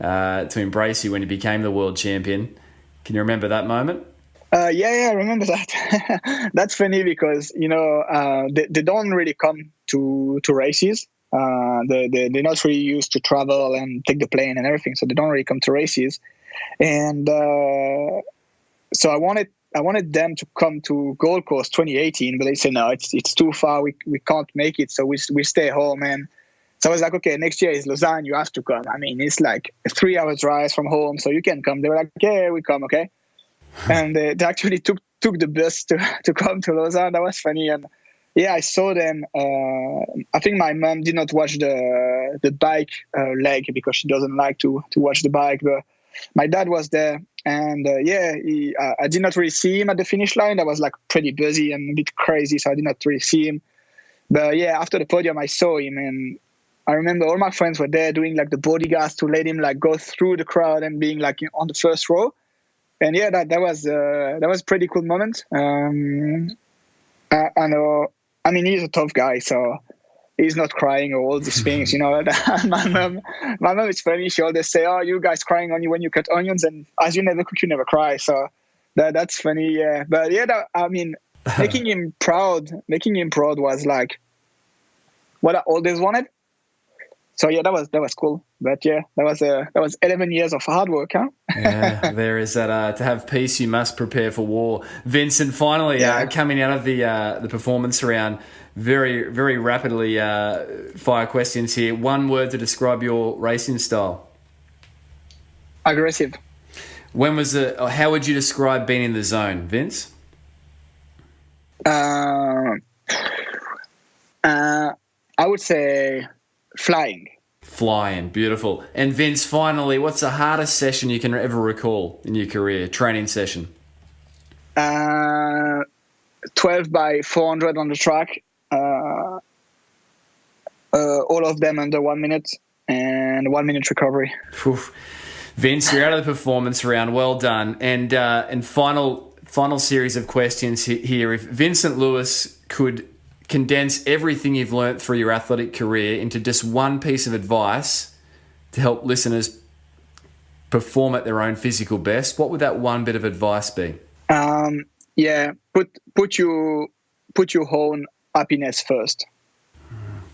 to embrace you when you became the world champion. Can you remember that moment? Yeah, I remember that. That's funny because, they don't really come to races. They're not really used to travel and take the plane and everything, so they don't really come to races. And so I wanted them to come to Gold Coast 2018, but they said, no, it's too far. We can't make it, so we stay home. And so I was like, okay, next year is Lausanne. You have to come. I mean, it's like a 3 hours drive from home, so you can come. They were like, yeah, we come, okay. And they actually took the bus to come to Lausanne. That was funny. And yeah, I saw them. I think my mom did not watch the bike leg because she doesn't like to watch the bike. But my dad was there, and I did not really see him at the finish line. I was like pretty busy and a bit crazy, so I did not really see him. But yeah, after the podium, I saw him, and I remember all my friends were there doing like the bodyguards to let him like go through the crowd and being like on the first row. And yeah, that was a pretty cool moment. I know. I mean, he's a tough guy, so he's not crying or all these things, My mom is funny. She always say, "Oh, you guys crying only when you cut onions, and as you never cook, you never cry." So that's funny, yeah. But yeah, making him proud was like what I always wanted. So yeah, that was cool. But yeah, that was 11 years of hard work, huh? Yeah, there is that. To have peace, you must prepare for war. Vincent, finally, coming out of the performance round, very, very rapidly fire questions here. One word to describe your racing style. Aggressive. How would you describe being in the zone, Vince? I would say flying. Flying, beautiful. And Vince, finally, what's the hardest session you can ever recall in your career, training session? 12 by 400 on the track. All of them under 1 minute and 1 minute recovery. Oof. Vince, you're out of the performance round. Well done. And final series of questions here. If Vincent Luis could condense everything you've learnt through your athletic career into just one piece of advice to help listeners perform at their own physical best, what would that one bit of advice be? Put your own happiness first.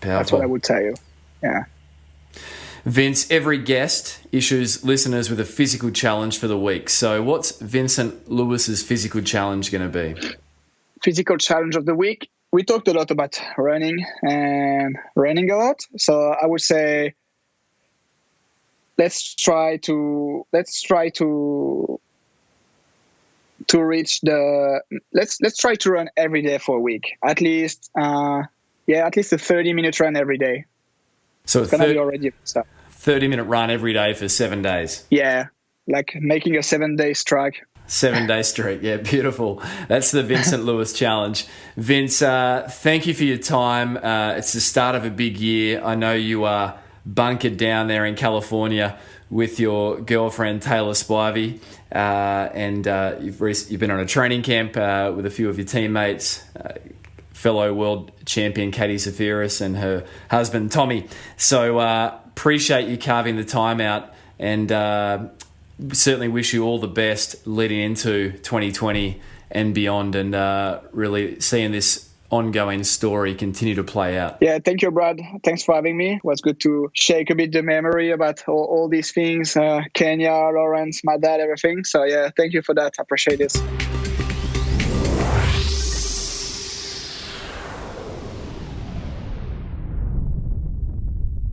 Powerful. That's what I would tell you. Yeah. Vince, every guest issues listeners with a physical challenge for the week. So what's Vincent Luis's physical challenge going to be? Physical challenge of the week. We talked a lot about running a lot. So I would say let's try to run every day for a week. At least a 30-minute run every day. So it's gonna be already stuff. 30-minute run every day for 7 days. Yeah, like making a 7-day streak. 7-day streak, yeah, beautiful. That's the Vincent Luis challenge. Vince, thank you for your time. It's the start of a big year. I know you are bunkered down there in California with your girlfriend Taylor Spivey, and you've been on a training camp with a few of your teammates, fellow world champion Katie Zafiris and her husband Tommy. So appreciate you carving the time out, and certainly wish you all the best leading into 2020 and beyond, and really seeing this ongoing story continue to play out. Yeah, thank you, Brad. Thanks for having me. It was good to shake a bit the memory about all these things, Kenya, Lawrence, my dad, everything. So yeah, thank you for that. I appreciate this.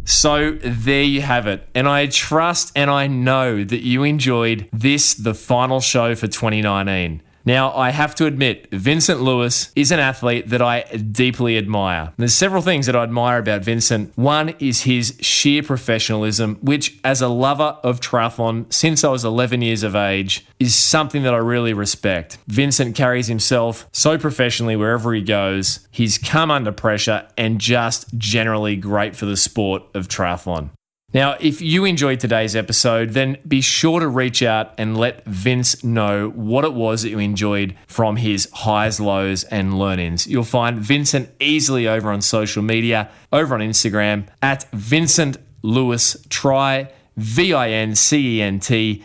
So there you have it. And I trust and I know that you enjoyed this, the final show for 2019. Now, I have to admit, Vincent Luis is an athlete that I deeply admire. There's several things that I admire about Vincent. One is his sheer professionalism, which, as a lover of triathlon since I was 11 years of age, is something that I really respect. Vincent carries himself so professionally wherever he goes. He's come under pressure and just generally great for the sport of triathlon. Now, if you enjoyed today's episode, then be sure to reach out and let Vince know what it was that you enjoyed from his highs, lows, and learn-ins. You'll find Vincent easily over on social media, over on Instagram, at Vincent Luis Tri, VincentLuistri.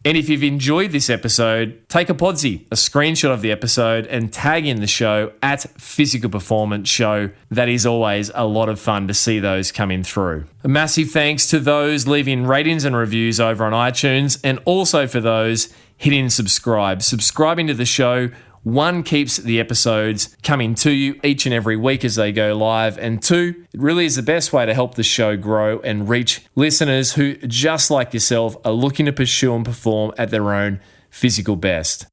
And if you've enjoyed this episode, take a podsy, a screenshot of the episode, and tag in the show at Physical Performance Show. That is always a lot of fun to see those coming through. A massive thanks to those leaving ratings and reviews over on iTunes, and also for those hitting subscribe. Subscribing to the show, one, keeps the episodes coming to you each and every week as they go live, and two, it really is the best way to help the show grow and reach listeners who, just like yourself, are looking to pursue and perform at their own physical best.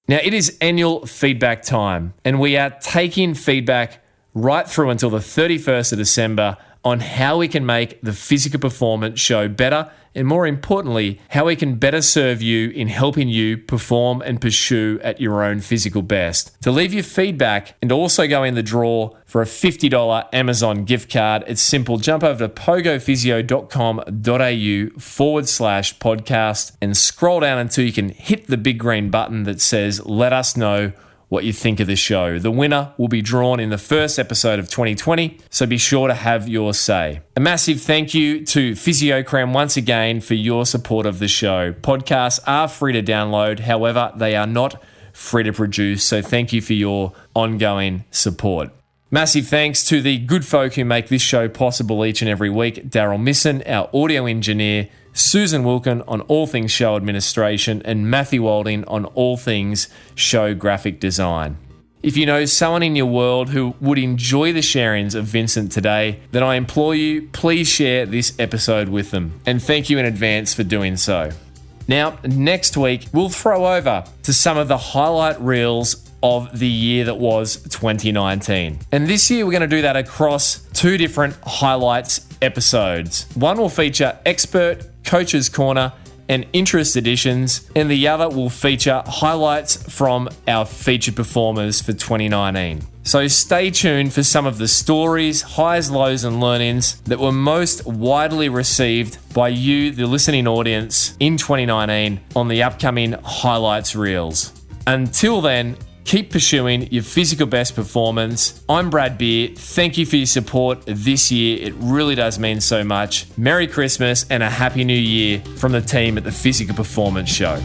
Now, it is annual feedback time, and we are taking feedback right through until the 31st of December on how we can make the Physical Performance Show better, and more importantly, how we can better serve you in helping you perform and pursue at your own physical best. To leave your feedback and also go in the draw for a $50 Amazon gift card, it's simple. Jump over to pogophysio.com.au/podcast and scroll down until you can hit the big green button that says, "Let us know what you think of the show." The winner will be drawn in the first episode of 2020, so be sure to have your say. A massive thank you to PhysioCrem once again for your support of the show. Podcasts are free to download, however, they are not free to produce, so thank you for your ongoing support. Massive thanks to the good folk who make this show possible each and every week. Daryl Misson, our audio engineer, Susan Wilkin on all things show administration, and Matthew Walding on all things show graphic design. If you know someone in your world who would enjoy the sharings of Vincent today, then I implore you, please share this episode with them. And thank you in advance for doing so. Now, next week, we'll throw over to some of the highlight reels of the year that was 2019. And this year we're going to do that across 2 different highlights episodes. One will feature expert, coach's corner, and interest editions, and the other will feature highlights from our featured performers for 2019. So stay tuned for some of the stories, highs, lows, and learnings that were most widely received by you, the listening audience, in 2019 on the upcoming highlights reels. Until then, keep pursuing your physical best performance. I'm Brad Beer. Thank you for your support this year. It really does mean so much. Merry Christmas and a Happy New Year from the team at the Physical Performance Show.